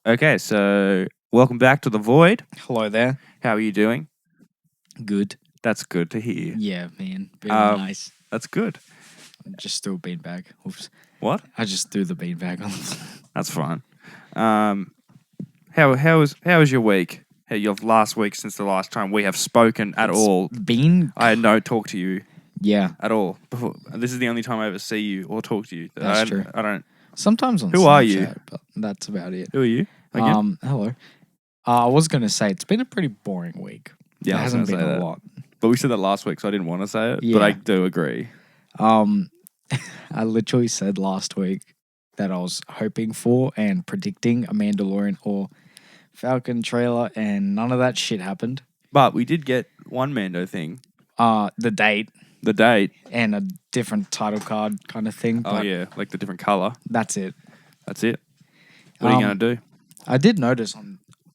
Okay, so welcome back to The Void. Hello there. How are you doing? Good. That's good to hear. Yeah, man. Very nice. That's good. I just threw a beanbag. Oops. What? I just threw the beanbag on the floor. That's fine. How was your week? Hey, your last week since the last time we have spoken at all. I had no talk to you Yeah, at all. Before. This is the only time I ever see you or talk to you. That's true. I don't. sometimes on Who are you? Snapchat, but that's about it. Who are you? Again? Hello. I was going to say, it's been a pretty boring week. Yeah, There I was hasn't gonna been say a that. lot. But we said that last week, so I didn't want to say it. Yeah. But I do agree. I literally said last week that I was hoping for and predicting a Mandalorian or Falcon trailer, and none of that shit happened. But we did get one Mando thing. The date The date. and a different title card kind of thing. Oh But yeah, like the different color. that's it. That's it. What are you gonna do? I did notice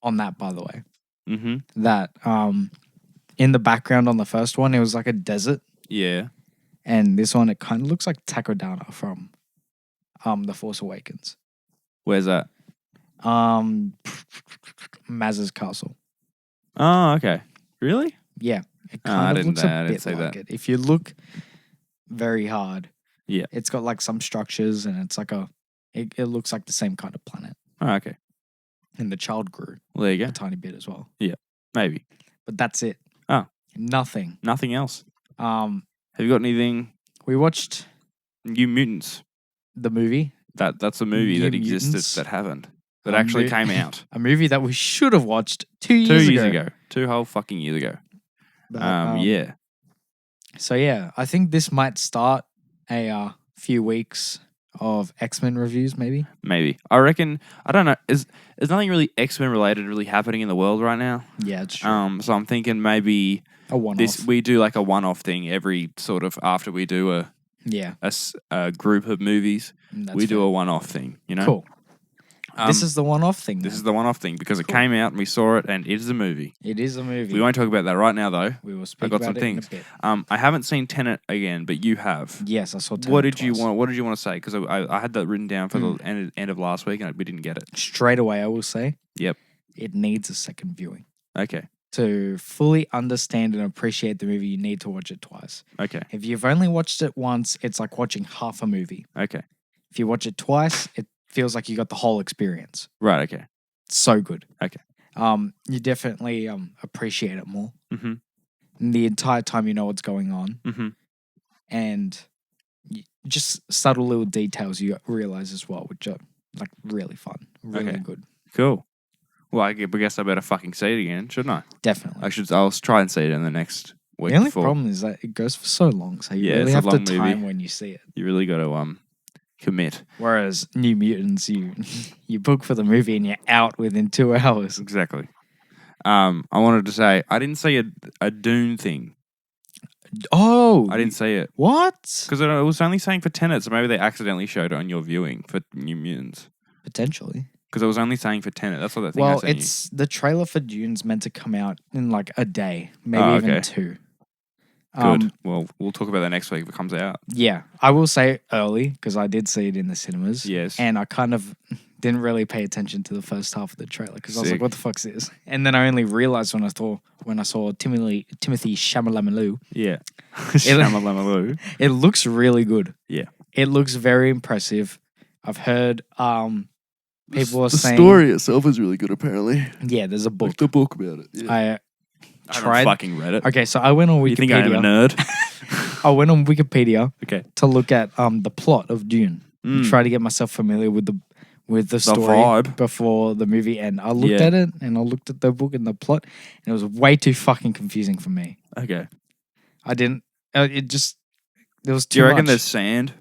on that, by the way, Mm-hmm. that in the background on the first one, it was like a desert, Yeah. and this one it kind of looks like Takodana from The Force Awakens. Where's that? Maz's castle. Oh, okay. Really? Yeah, it I kind of didn't- looks I a didn't bit see like that. it. If you look very hard, Yeah. it's got like some structures, and it's like it looks like the same kind of planet. Oh, okay. And the child grew Well, there you a go. tiny bit as well, Maybe. but that's it. Oh. Nothing. Nothing else. Um, Have you got anything? we watched New Mutants. the movie. That's a movie New that existed Mutants? that happened. That actually came out A movie that we should have watched 2 2 years years ago. ago. 2 whole fucking years ago. But, Yeah. So yeah, I think this might start a few weeks of X-Men reviews, maybe. Maybe. I reckon. I don't know. Is nothing really X-Men related really happening in the world right now? Yeah, it's true. So I'm thinking maybe A one-off. we do like a one-off thing every sort of after we do Yeah, a group of movies. that's We do fair. a one-off thing, you know? Cool. This is the one-off thing. This then. is the one-off thing because it Cool. came out and we saw it and it is a movie. It is a movie. We won't talk about that right now though. We will speak got about some it things. in a bit. I haven't seen Tenet again, but you have. Yes, I saw. What Tenet did you twice. want? What did you want to say? Because I had that written down for the end of last week and we didn't get it. Straight away, I will say. Yep. It needs a second viewing. Okay. To fully understand and appreciate the movie, you need to watch it twice. Okay. If you've only watched it once, it's like watching half a movie. Okay. If you watch it twice, it feels like you got the whole experience. Right. Okay. It's so good. Okay. You definitely appreciate it more. Mm-hmm. And the entire time you know what's going on. Mm-hmm. And just subtle little details you realize as well, which are like really fun. Really Okay. good. Cool. Well, I guess I better fucking see it again, shouldn't I? Definitely. I'll try and see it in the next week. The only before. problem is that it goes for so long, so you Yeah, really it's a have to long movie. time when you see it. You really got to commit. Whereas New Mutants, you book for the movie and you're out within 2 hours. Exactly. I wanted to say I didn't see a Dune thing. Oh, I didn't see it What? because it was only saying for Tenet, so maybe they accidentally showed it on your viewing for New Mutants. Potentially. Because it was only saying for Tenet. That's what I think. Well, I sent it's the trailer for Dune's meant to come out in like a day, maybe Oh, even okay. 2. you. Good. Well, we'll talk about that next week if it comes out. Yeah, I will say early because I did see it in the cinemas. Yes. And I kind of didn't really pay attention to the first half of the trailer because I was Sick. like, "What the fuck's this?" And then I only realized when I saw Timothy Chalamet. Yeah. Shamalamalu. It looks really good. Yeah. It looks very impressive. I've heard people are saying itself is really good. Apparently, yeah, there's a book. the book about it. Yeah. I I tried. haven't fucking read it. Okay, so I went on Wikipedia. You think I am a nerd? I went on Wikipedia Okay. to look at the plot of Dune. Mm. Try to get myself familiar with the story vibe. before the movie, and I looked Yeah. at it and I looked at the book and the plot, and it was way too fucking confusing for me. Okay. I didn't. It just there was Do too you reckon much there's sand?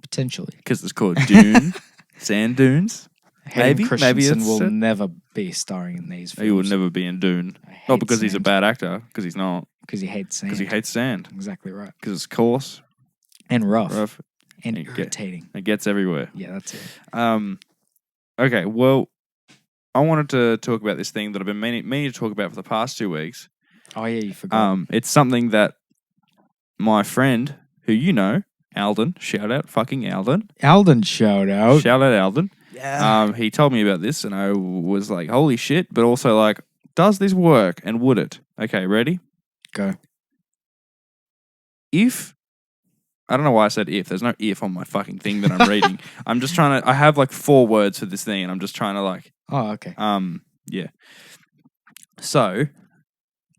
potentially. Because it's called Dune. Sand dunes. Hayden Maybe Christensen it's will it. never be starring in these films. He would never be in Dune. I hate Not because he's a sand. bad actor. Because he's not. Because he hates sand. Because he hates sand. Exactly right. Because it's coarse, And rough. rough. And and get- irritating. It gets everywhere. Yeah, that's it. Okay. Well, I wanted to talk about this thing that I've been meaning to talk about for the past 2 weeks. Oh yeah, you forgot. It's something that my friend, who you know, Alden, shout out fucking Alden. Alden shout out. Shout out Alden. Yeah. He told me about this, and I was like, "Holy shit!" But also like, does this work? And would it? Okay, ready? Go. If I don't know why I said if. There's no if on my fucking thing that I'm reading. I'm just trying to. I have like 4 words for this thing, and I'm just trying to like. Oh, okay. Yeah. So,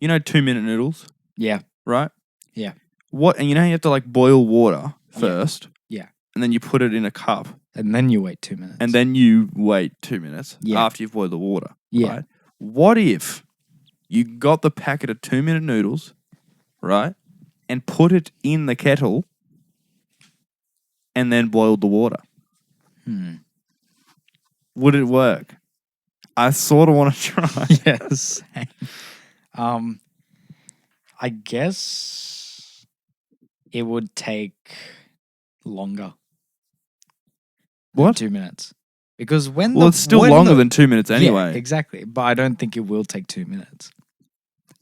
2-minute noodles, Yeah. right? Yeah. What? And you have to like boil water first. Yeah. And then you put it in a cup. And then you wait 2 minutes. And then you wait 2 minutes Yeah. after you've boiled the water. Yeah. Right? What if you got the packet of 2-minute noodles, right? And put it in the kettle and then boiled the water? Would it work? I sort of want to try. Yes. I guess it would take longer. What? 2 minutes. Because It's still longer than 2 minutes anyway. Yeah, exactly. But I don't think it will take 2 minutes.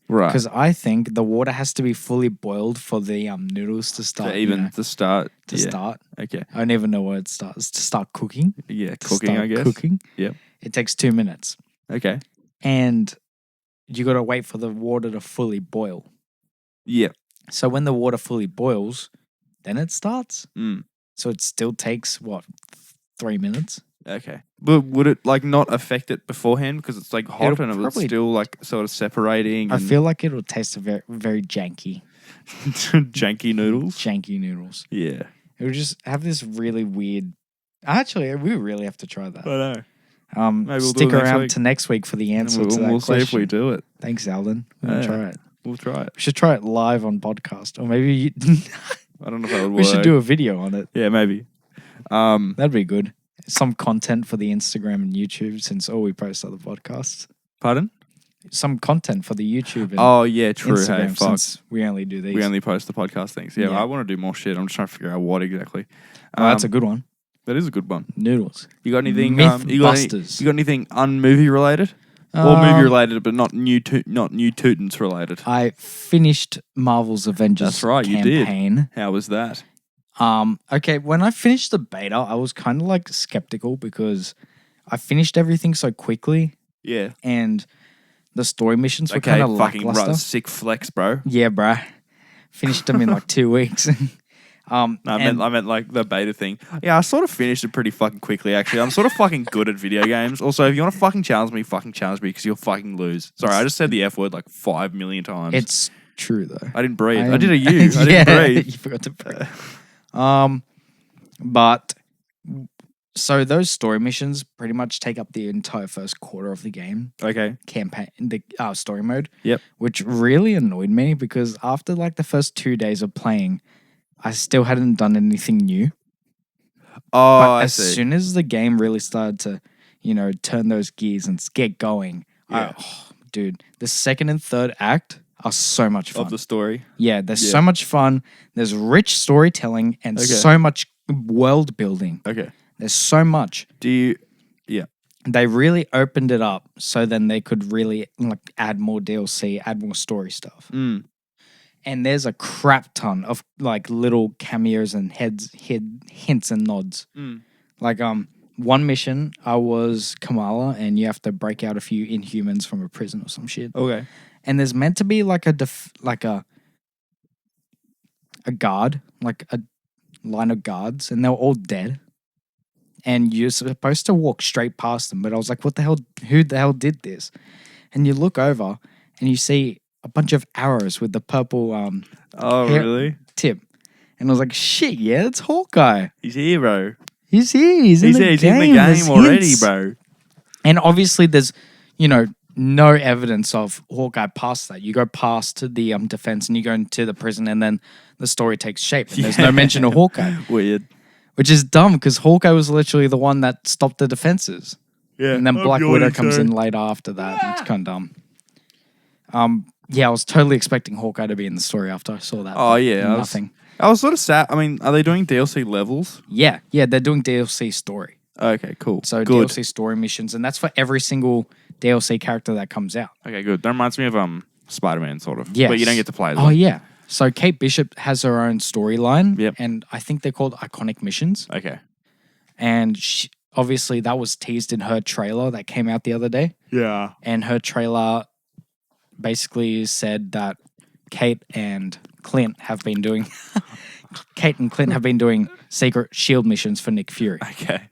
Right. Because I think the water has to be fully boiled for the noodles to start. To start. To start. Okay. I don't even know where it starts. To start cooking. Yeah, To cooking, start I guess. Cooking. Yep. It takes 2 minutes. Okay. And you got to wait for the water to fully boil. Yeah. So when the water fully boils, then it starts. Mm. So it still takes, 3 minutes? Okay. But would it like not affect it beforehand because it's like hot It'll and it was probably- still like sort of separating? I and feel like it'll taste very, very janky. janky noodles. Janky noodles. Yeah. It would just have this really weird. Actually, we really have to try that. I know. Maybe we'll do Stick it next around week. to next week for the answer And to that we'll question. see if we do it. Thanks, Alden. We'll Yeah. try it. We'll try it. We should try it live on podcast, or maybe I don't know if that would work. we should do a video on it. Yeah, maybe. That'd be good. Some content for the Instagram and YouTube, since all we post are the podcasts. Pardon? Some content for the YouTube and Oh yeah, true. Instagram, Hey, fuck. since we only do these. We only post the podcast things. Yeah, Yeah. I want to do more shit. I'm just trying to figure out what exactly. That's a good one. That is a good one. Noodles. You got anything? Mythbusters. You got anything unmovie related? Or movie related, but not new Mutants related. I finished Marvel's Avengers That's right, you did. campaign. How was that? Okay, when I finished the beta, I was kind of like skeptical because I finished everything so quickly Yeah. and the story missions were Okay, kind of fucking lackluster. sick flex, bro. Yeah, bruh. Finished them in like 2 weeks. No, I meant like the beta thing. Yeah, I sort of finished it pretty fucking quickly, actually. I'm sort of fucking good at video games. Also, if you want to fucking challenge me because you'll fucking lose. Sorry, I just said the F word like 5 million times. It's true though. I didn't breathe. I did a U. I didn't breathe. You forgot to breathe. But so those story missions pretty much take up the entire first quarter of the game Okay. campaign, the story mode. Yep. Which really annoyed me because after like the first 2 days of playing, I still hadn't done anything new. Oh, But I as see. soon as the game really started to, turn those gears and get going, Yeah. dude, the second and third act are so much fun. Of the story. Yeah, there's Yeah. so much fun. There's rich storytelling and Okay. so much world building. Okay. There's so much. Do you? They really opened it up so then they could really like add more DLC, add more story stuff. Mm. And there's a crap ton of like little cameos and hints and nods. Mm. Like one mission, I was Kamala, and you have to break out a few Inhumans from a prison or some shit. Okay. And there's meant to be like a guard, like a line of guards, and they're all dead. And you're supposed to walk straight past them, but I was like, "What the hell? Who the hell did this?" And you look over, and you see a bunch of arrows with the purple Oh, Here- really? tip, and I was like, "Shit, yeah, it's Hawkeye. He's here, bro. He's here. He's in the He's game. in the There's game already, hints." bro. And obviously, there's, no evidence of Hawkeye past that. You go past the defense and you go into the prison, and then the story takes shape. And there's no mention of Hawkeye, Weird. which is dumb because Hawkeye was literally the one that stopped the defenses. Yeah. And then Black Widow comes in later after that. And it's kind of dumb. Yeah, I was totally expecting Hawkeye to be in the story after I saw that. Oh, but yeah. nothing. I was sort of sad. I mean, are they doing DLC levels? Yeah, they're doing DLC story. Okay, cool. So good. DLC story missions, and that's for every single DLC character that comes out. Okay, good. That reminds me of Spider-Man, sort of. Yes. But you don't get to play as Oh well. yeah. So Kate Bishop has her own storyline. Yep. And I think they're called iconic missions. Okay. And obviously that was teased in her trailer that came out the other day. Yeah. And her trailer basically said that Kate and Clint have been doing secret shield missions for Nick Fury. Okay.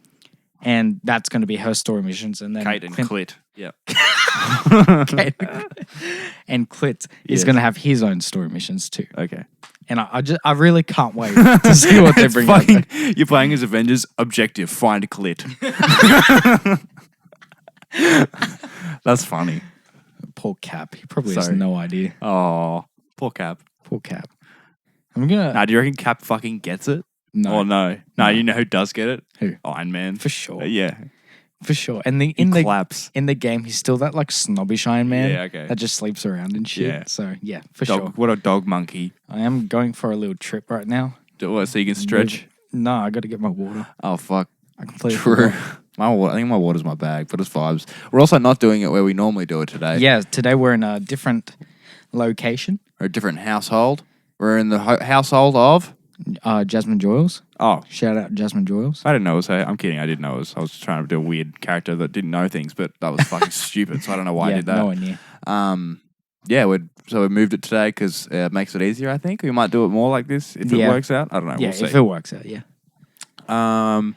And that's going to be her story missions. And then Kate and Clit. Yeah. Kate and Clit is going to have his own story missions too. Okay. And I really can't wait to see what they bring out there. You're playing as Avengers. Objective: find Clit. That's funny. Poor Cap. He probably has no idea. Oh, poor Cap. Poor Cap. I'm gonna. Nah, do you reckon Cap fucking gets it? No. Or no? No, you know who does get it? Who? Iron Man. For sure. Yeah. For sure. And He claps. in the game, he's still that like snobbish Iron Man. Yeah, okay. That just sleeps around and shit. Yeah. So yeah, for Dog, sure. What a dog monkey. I am going for a little trip right now. What, so you can stretch? No, I got to get my water. Oh, fuck. I completely True. forgot. I think my water's my bag, but it's vibes. We're also not doing it where we normally do it today. Yeah, today we're in a different location. Or a different household. We're in the household of... Jasmine Joyles. Oh, Shout out Jasmine Joyles. I didn't know it was her. I'm kidding. I didn't know it was. I was trying to do a weird character that didn't know things, but that was fucking stupid. So I don't know why I did that. No one knew. Yeah, we moved it today because it makes it easier, I think. We might do it more like this if it works out. I don't know. Yeah, We'll see. if it works out, yeah.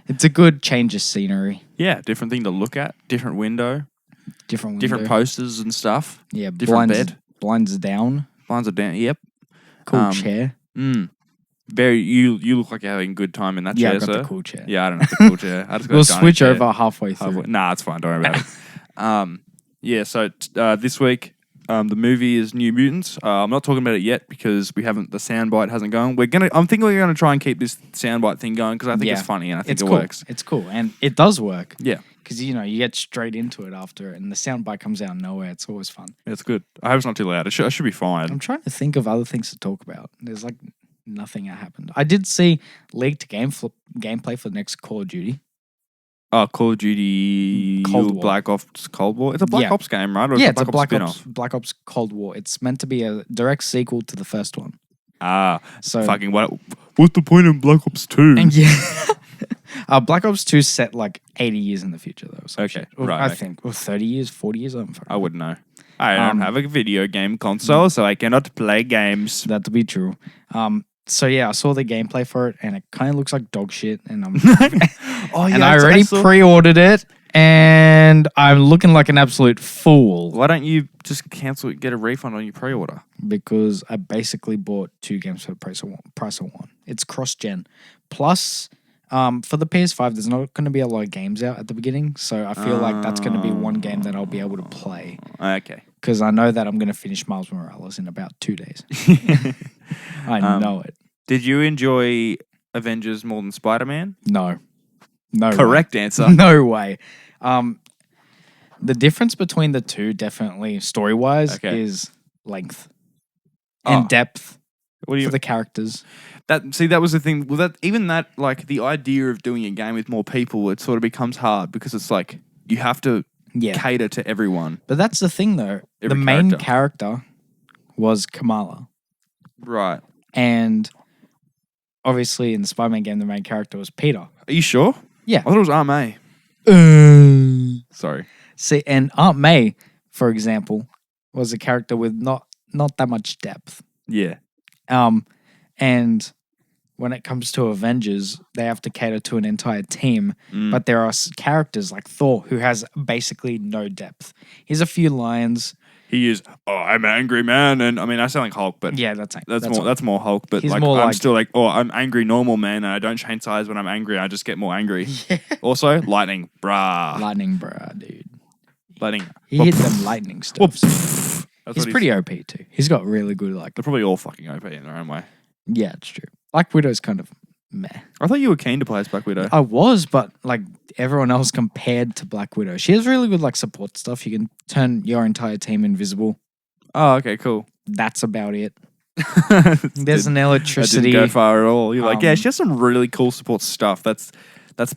It's a good change of scenery. Yeah, different thing to look at. Different window. Different Different posters and stuff. Yeah, different bed. Blinds down. Blinds are down. Yep. Cool chair. Very. You look like you're having a good time in that chair, Yeah, I got sir. the cool chair. Yeah, I don't have the cool chair. I just got We'll a dining switch chair. over halfway through. Nah, it's fine. Don't worry about it. Yeah. So this week, the movie is New Mutants. I'm not talking about it yet because the soundbite hasn't gone. I'm thinking we're gonna try and keep this soundbite thing going because I think it's funny and I think it works. It's cool, and it does work. Yeah. Because you get straight into it after it, and the soundbite comes out of nowhere. It's always fun. It's good. I hope it's not too loud. I should be fine. I'm trying to think of other things to talk about. There's like nothing that happened. I did see leaked gameplay for the next Call of Duty. Oh, Call of Duty Cold War. Black Ops Cold War. It's a Black Ops game, right? Or Yeah, it's a spin-off? Black Ops Cold War. It's meant to be a direct sequel to the first one. So fucking what's the point in Black Ops 2? And yeah. Black Ops 2 set like 80 years in the future though. So Okay, Or right, I okay. think. Or 30 years, 40 years. I wouldn't know. I don't have a video game console, so I cannot play games. That'd be true. So yeah, I saw the gameplay for it, and it kind of looks like dog shit. And I already pre-ordered it, and I'm looking like an absolute fool Why don't you just cancel it, get a refund on your pre-order? because I basically bought 2 games for the price of one. It's cross-gen. Plus, for the PS5, there's not going to be a lot of games out at the beginning, so I feel like that's going to be one game that I'll be able to play. Okay. Because I know that I'm going to finish Miles Morales in about 2 days. I know it. Did you enjoy Avengers more than Spider-Man? No. No. Correct answer. No way. The difference between the two, definitely story-wise, is length and depth What do you for the characters. that was the thing. Well, like the idea of doing a game with more people, it sort of becomes hard because it's like you have to cater to everyone. But that's the thing, though. Every the main character was Kamala. Right. And obviously in the Spider-Man game, the main character was Peter. Are you sure? Yeah. I thought it was Aunt May. Sorry. See, and Aunt May, for example, was a character with not that much depth. Yeah. And when it comes to Avengers, they have to cater to an entire team. But there are characters like Thor who has basically no depth. Here's a few lines. He is. Oh, I'm an angry man, and I mean I sound like Hulk, but Yeah, that's more Hulk. But He's like more I'm like- still like, oh, I'm angry normal man, and I don't change size when I'm angry. I just get more angry. Also, lightning, brah, lightning, bruh, dude. lightning. He hit them lightning stuff. That's He's what pretty OP too. He's got really good They're probably all fucking OP in their own way. Yeah, it's true. Black Widow's kind of meh. I thought you were keen to play as Black Widow. I was, but like everyone else compared to Black Widow, she has really good like support stuff. You can turn your entire team invisible. Oh, okay, cool. That's about it. There's There's an That electricity. didn't go far at all. You're like, yeah, Um, she has some really cool support stuff. That's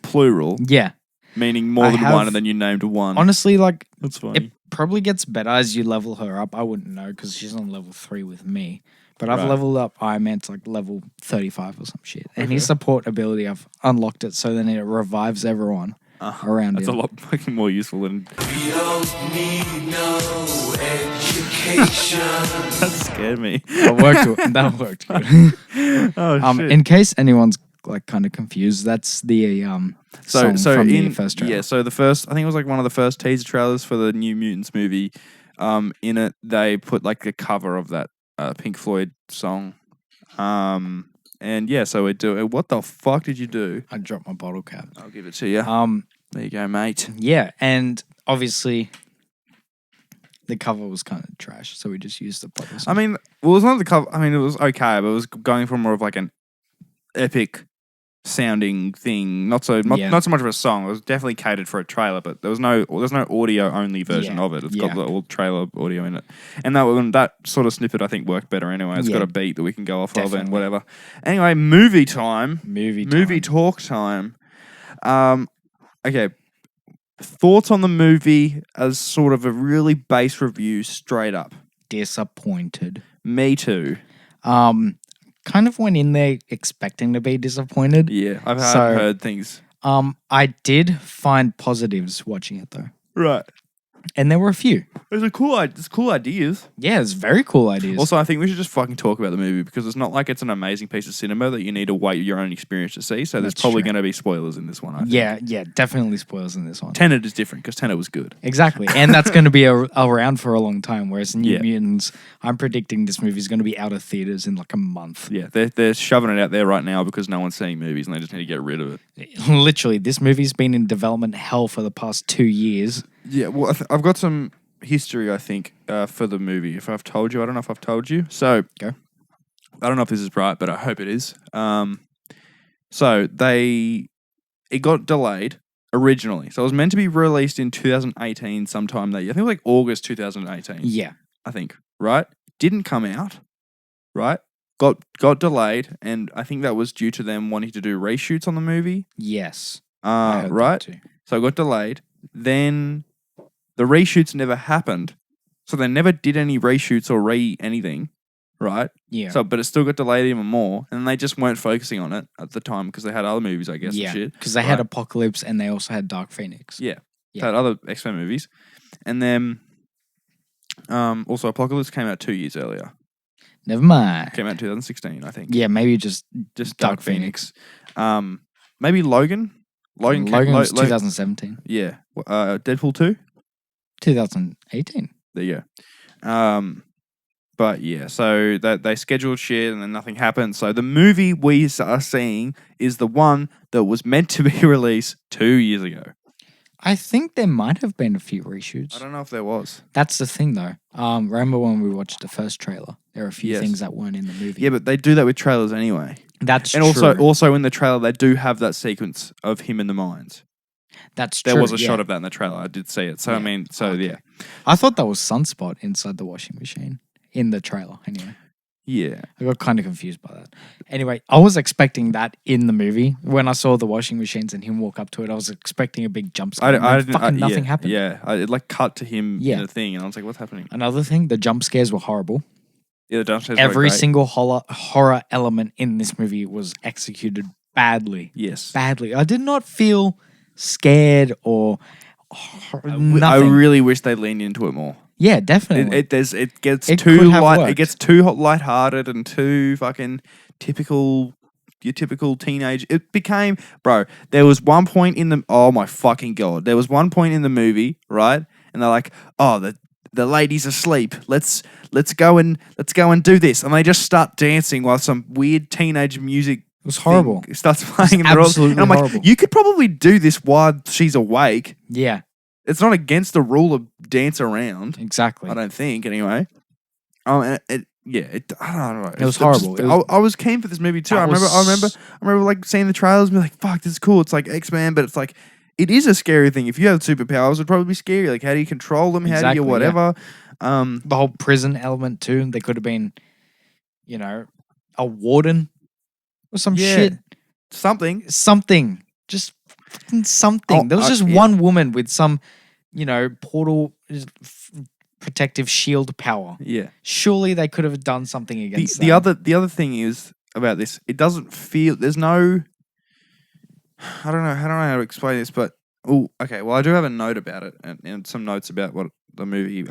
plural, Yeah. meaning more I than have- one, and then you named one. Honestly, like That's funny. it probably gets better as you level her up. I wouldn't know because she's on level 3 with me. But I've Right. leveled up Iron Man to like level 35 or some shit. And his support ability, I've unlocked it so then it revives everyone. around That's here. a lot fucking more useful than. We don't need no education. That scared me. That worked good. Oh shit. In case anyone's like kind of confused, that's the song from the first trailer. Yeah, so the first, I think it was like one of the first teaser trailers for the New Mutants movie. In it, they put like a cover of that Pink Floyd song. And yeah, so we do. What the fuck did you do? I dropped my bottle cap. I'll give it to you. There you go, mate. Yeah, and obviously the cover was kind of trash, so we just used the bottle. I mean, well, it was not the cover. I mean, it was okay, but it was going for more of like an epic sounding thing. Not so much of a song. It was definitely catered for a trailer, but there's no audio only version of it. It's got the all trailer audio in it, and that sort of snippet I think worked better anyway. It's got a beat that we can go off of and whatever. Anyway, movie time. Movie talk time. Okay. Thoughts on the movie as sort of a really base review, straight up. Disappointed. Me too. Kind of went in there expecting to be disappointed. Yeah, I've heard things. I did find positives watching it though. Right. And there were a few. There's cool ideas. Yeah, it's very cool ideas. Also, I think we should just fucking talk about the movie because it's not like it's an amazing piece of cinema that you need to wait your own experience to see. So there's probably going to be spoilers in this one, I think. Yeah, definitely spoilers in this one. Tenet is different because Tenet was good. Exactly. And that's going to be around for a long time, whereas New Mutants, I'm predicting this movie is going to be out of theaters in like a month. Yeah, they're shoving it out there right now because no one's seeing movies and they just need to get rid of it. Literally, this movie's been in development hell for the past 2 years. Yeah, well, I've got some history, I think, for the movie. If I've told you, I don't know if I've told you. So, go. I don't know if this is right, but I hope it is. So it got delayed originally. So it was meant to be released in 2018 sometime that year. I think it was like August 2018. Yeah. I think, right? Didn't come out, right? Got delayed, and I think that was due to them wanting to do reshoots on the movie. Yes. Right? So it got delayed. Then the reshoots never happened. So they never did any reshoots or anything, right? Yeah. So, but it still got delayed even more. And they just weren't focusing on it at the time because they had other movies, I guess, and shit. Because they had Apocalypse and they also had Dark Phoenix. Yeah. They had other X-Men movies. And then also Apocalypse came out 2 years earlier. Never mind. Came out in 2016, I think. Yeah, maybe just Dark Phoenix. Maybe Logan. Logan was 2017. Yeah. Deadpool 2? 2018. There you go. But yeah, so they scheduled shit and then nothing happened. So the movie we are seeing is the one that was meant to be released 2 years ago. I think there might have been a few reshoots. I don't know if there was. That's the thing though. Remember when we watched the first trailer? There are a few things that weren't in the movie. Yeah, but they do that with trailers anyway. That's true. And also in the trailer, they do have that sequence of him in the mines. That's true. There was a shot of that in the trailer. I did see it. So, I mean, yeah. I thought that was Sunspot inside the washing machine in the trailer anyway. Yeah. I got kind of confused by that. Anyway, I was expecting that in the movie. When I saw the washing machines and him walk up to it, I was expecting a big jump scare. Nothing happened. Yeah. It like cut to him in the thing and I was like, what's happening? Another thing, the jump scares were horrible. Yeah, the jump scares Every single horror element in this movie was executed badly. Yes. Badly. I did not feel scared or nothing. I really wish they leaned into it more. Yeah, definitely. It gets too light. It gets too lighthearted and too fucking typical. Your typical teenage. It became, bro. There was one point in the. Oh my fucking god! There was one point in the movie, right? And they're like, "Oh, the lady's asleep. Let's go and do this." And they just start dancing while some weird teenage music. It was horrible. Starts playing. Absolutely and I'm horrible. like, you could probably do this while she's awake. Yeah. It's not against the rule of dance around. Exactly. I don't think, anyway. I don't know. It was horrible. I was keen for this movie too. I remember like seeing the trailers and be like, "Fuck, this is cool." It's like X-Men, but it's like it is a scary thing. If you had superpowers, it'd probably be scary. Like, how do you control them? How do you whatever? Yeah. The whole prison element too. They could have been, a warden or some shit. Something. Just fucking something. There was just one woman with some, portal protective shield power. Yeah. Surely they could have done something against the other thing is about this. It doesn't feel. There's no. I don't know how to explain this, but Oh, okay. Well, I do have a note about it and some notes about what the movie.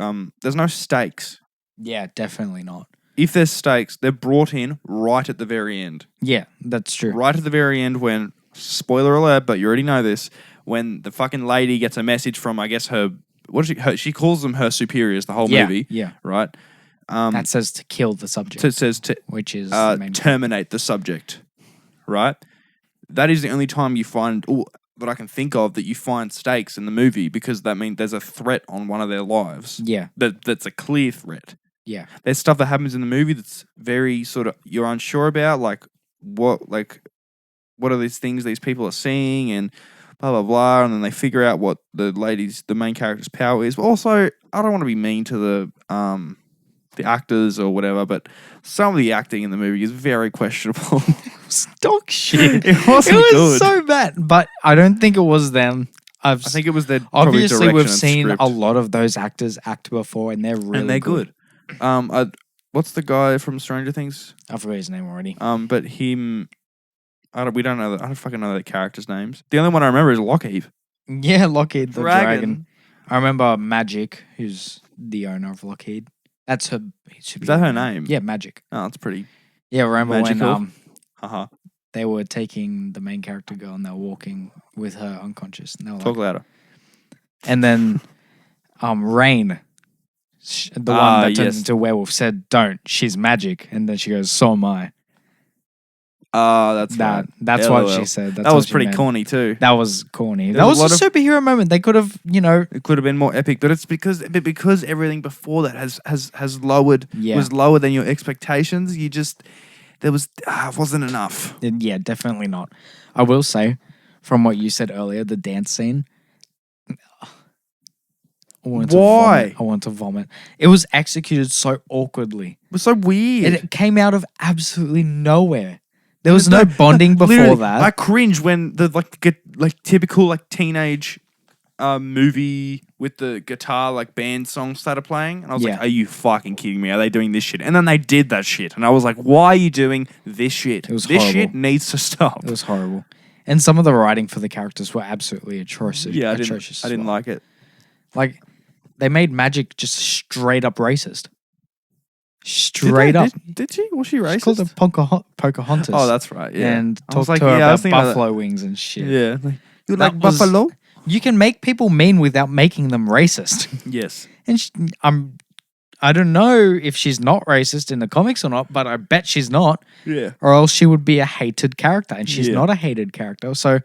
There's no stakes. Yeah, definitely not. If there's stakes, they're brought in right at the very end. Yeah, that's true. Right at the very end when, spoiler alert, but you already know this, when the fucking lady gets a message from, I guess, she calls them her superiors the whole movie. Yeah. Right? That says to kill the subject. It says to which is the main terminate the subject. Right? That is the only time you find, that I can think of, that you find stakes in the movie, because that means there's a threat on one of their lives. Yeah. That's a clear threat. Yeah. There's stuff that happens in the movie that's very sort of, you're unsure about, what are these things these people are seeing and blah, blah, blah. And then they figure out what the main character's power is. But also, I don't want to be mean to the actors or whatever, but some of the acting in the movie is very questionable. Dog shit. It wasn't It was good. so bad. But I don't think it was them. I think it was their probably obviously direction we've and seen script. a lot of those actors act before, and they're really and they're good. What's the guy from Stranger Things? I forgot his name already. But him, we don't know. I don't fucking know the characters' names. The only one I remember is Lockheed. Yeah, Lockheed the Dragon. dragon. I remember Magic, who's the owner of Lockheed. That's her. Is that her name? Yeah, Magic. Oh, that's pretty. Yeah, remember Magical? when Uh-huh. they were taking the main character girl and they were walking with her unconscious. And they were Talk like, louder. and then Rain, the one that turns yes. into a werewolf, said, "Don't. She's magic." And then she goes, "So am I." That's right. That's LOL. what she said. That's That was what she pretty meant. corny too. That was corny. There That was was a a lot superhero moment. They could have, It could have been more epic, but it's because everything before that has lowered was lower than your expectations. There wasn't enough. yeah, definitely not. I will say, from what you said earlier, the dance scene. Why? I want to vomit. It was executed so awkwardly. It was so weird. It came out of absolutely nowhere. There was no bonding before Literally, that. I cringed when the typical teenage movie with the guitar band song started playing, and I was like, Yeah. "Are you fucking kidding me? Are they doing this shit?" And then they did that shit, and I was like, "Why are you doing this shit? It was this horrible. shit needs to stop." It was horrible. And some of the writing for the characters were absolutely atrocious. Yeah, atrocious I as didn't well. like it. Like, they made Magic just straight up racist. Straight up. Did she? Was she She racist? called her Pocahontas. Oh, that's right. Yeah. And I was talked to like, her yeah, I was about thinking of that. buffalo wings and shit. Yeah. You That like was- buffalo? You can make people mean without making them racist. Yes. And I don't know if she's not racist in the comics or not, but I bet she's not. Yeah. Or else she would be a hated character, and she's Yeah. not a hated character. So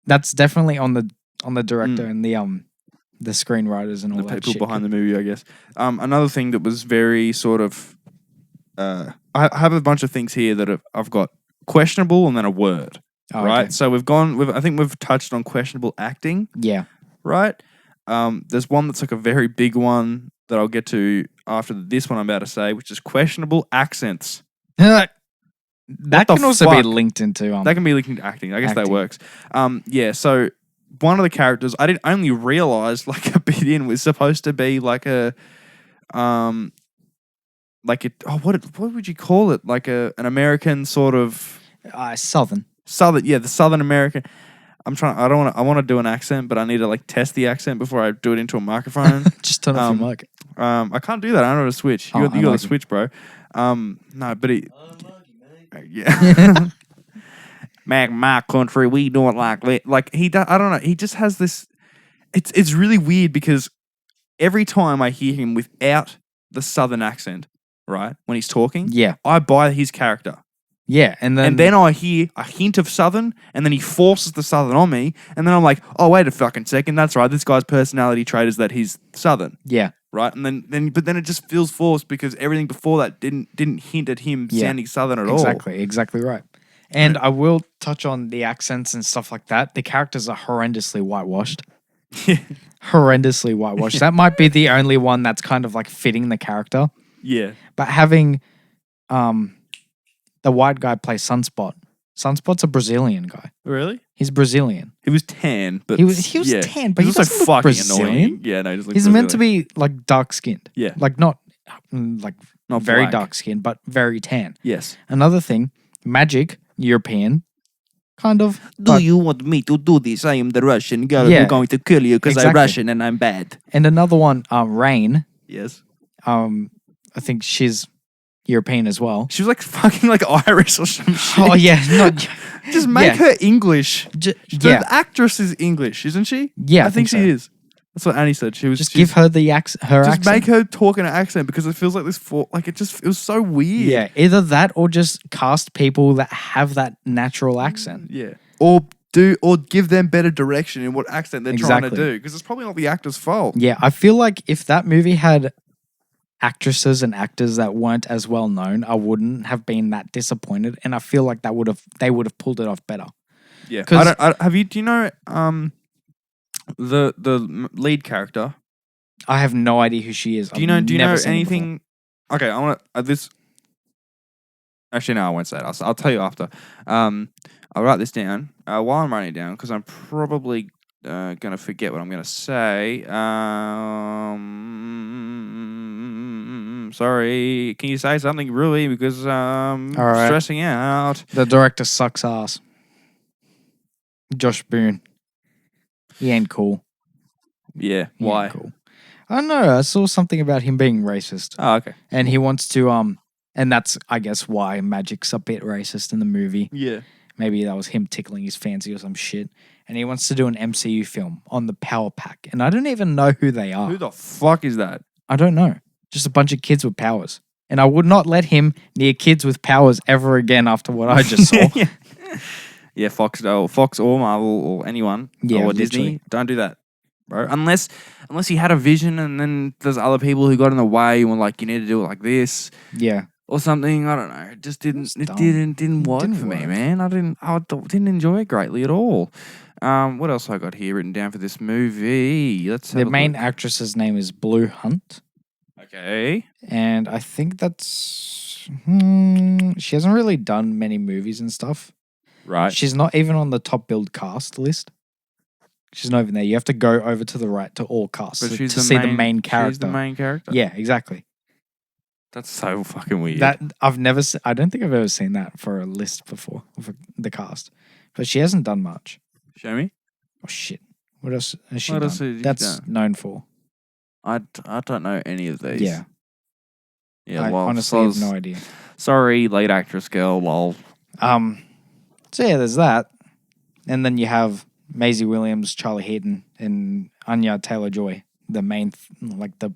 that's definitely on the director and the screenwriters and all The that people shit. behind the movie, I guess. Another thing that was very sort of, I have a bunch of things here that I've got questionable and then a word, Oh, right? okay. So I think we've touched on questionable acting, Yeah. right? There's one that's a very big one that I'll get to after this one I'm about to say, which is questionable accents. That the can also be fuck? linked into That can be linked into acting. I guess that Acting. works. Yeah. So one of the characters I didn't only realize a bit in was supposed to be what would you call it? An American sort of Southern. the Southern American. I want to do an accent, but I need to test the accent before I do it into a microphone. Just turn off your mic. I can't do that. I don't know how to switch. You got unlucky. to switch, bro. No, but yeah. Mac, my country, we do it like that. He does. I don't know. He just has this. It's really weird because every time I hear him without the Southern accent, right, when he's talking, Yeah. I buy his character. Yeah. And then I hear a hint of Southern, and then he forces the Southern on me, and then I'm like, oh, wait a fucking second, that's right, this guy's personality trait is that he's Southern, yeah. right? And then it just feels forced because everything before that didn't hint at him Yeah. sounding Southern at all. Exactly right. And I will touch on the accents and stuff like that. The characters are horrendously whitewashed. Horrendously whitewashed. That might be the only one that's kind of fitting the character. Yeah. But having the white guy play Sunspot. Sunspot's a Brazilian guy. Really? He's Brazilian. He was tan, but He was yeah. tan, but He's he also doesn't look fucking Brazilian. annoying. Yeah, no, he just looks He's meant to Brazilian. be dark skinned. Yeah. Not Not very black. dark skinned, but very tan. Yes. Another thing, Magic, European, kind of. But- you want me to do this? I am the Russian girl Yeah, who's going to kill you because I'm exactly. Russian and I'm bad. And another one, Rain. Yes. I think she's European as well. She was like fucking like Irish or some shit. Oh yeah, not Just make yeah. her English. The yeah. actress is English, isn't she? Yeah, I think she so. is. That's what Annie said. Just give her the accent. Her just accent. make her talk in an accent because it feels like this. It was so weird. Yeah, either that or just cast people that have that natural accent. Yeah. Or give them better direction in what accent they're trying to Exactly. do because it's probably not the actor's fault. Yeah, I feel like if that movie had actresses and actors that weren't as well known, I wouldn't have been that disappointed, and I feel like they would have pulled it off better. Yeah. 'Cause- Do you know the lead character? I have no idea who she is. Do you know never seen her anything? Okay, I want to this. Actually, no, I won't say it. I'll tell you after. I'll write this down while I'm writing it down because I'm probably gonna forget what I'm gonna say. Sorry. Can you say something really because I'm All right. stressing out? before. The director sucks ass. Josh Boone. He ain't cool. Yeah. He Why? ain't cool. I don't know. I saw something about him being racist. Oh, okay. And he wants to and that's I guess why Magic's a bit racist in the movie. Yeah. Maybe that was him tickling his fancy or some shit. And he wants to do an MCU film on the Power Pack. And I don't even know who they are. Who the fuck is that? I don't know. Just a bunch of kids with powers. And I would not let him near kids with powers ever again after what I just saw. Yeah, Fox or Marvel or anyone Yeah, or Disney. literally. Don't do that, bro. Unless he had a vision and then there's other people who got in the way and were like, you need to do it like this Yeah. or something. I don't know. It just didn't. It dumb. didn't work Didn't for me, work. man. I didn't enjoy it greatly at all. What else I got here written down for this movie? Let's have The a main look. actress's name is Blue Hunt. Okay. And I think that's... she hasn't really done many movies and stuff. Right. She's not even on the top billed cast list. She's not even there. You have to go over to the right to all casts But to she's see the main character. She's the main character. Yeah, exactly. That's so fucking weird. That I've never. I don't think I've ever seen that for a list before for the cast. But she hasn't done much. Show me. Oh shit! What else has she What done? else has she That's done? known for. I don't know any of these. Yeah, Yeah. I Well, honestly have no idea. Sorry, lead actress girl. Lol. So yeah, there's that, and then you have Maisie Williams, Charlie Heaton, and Anya Taylor-Joy, the main, like the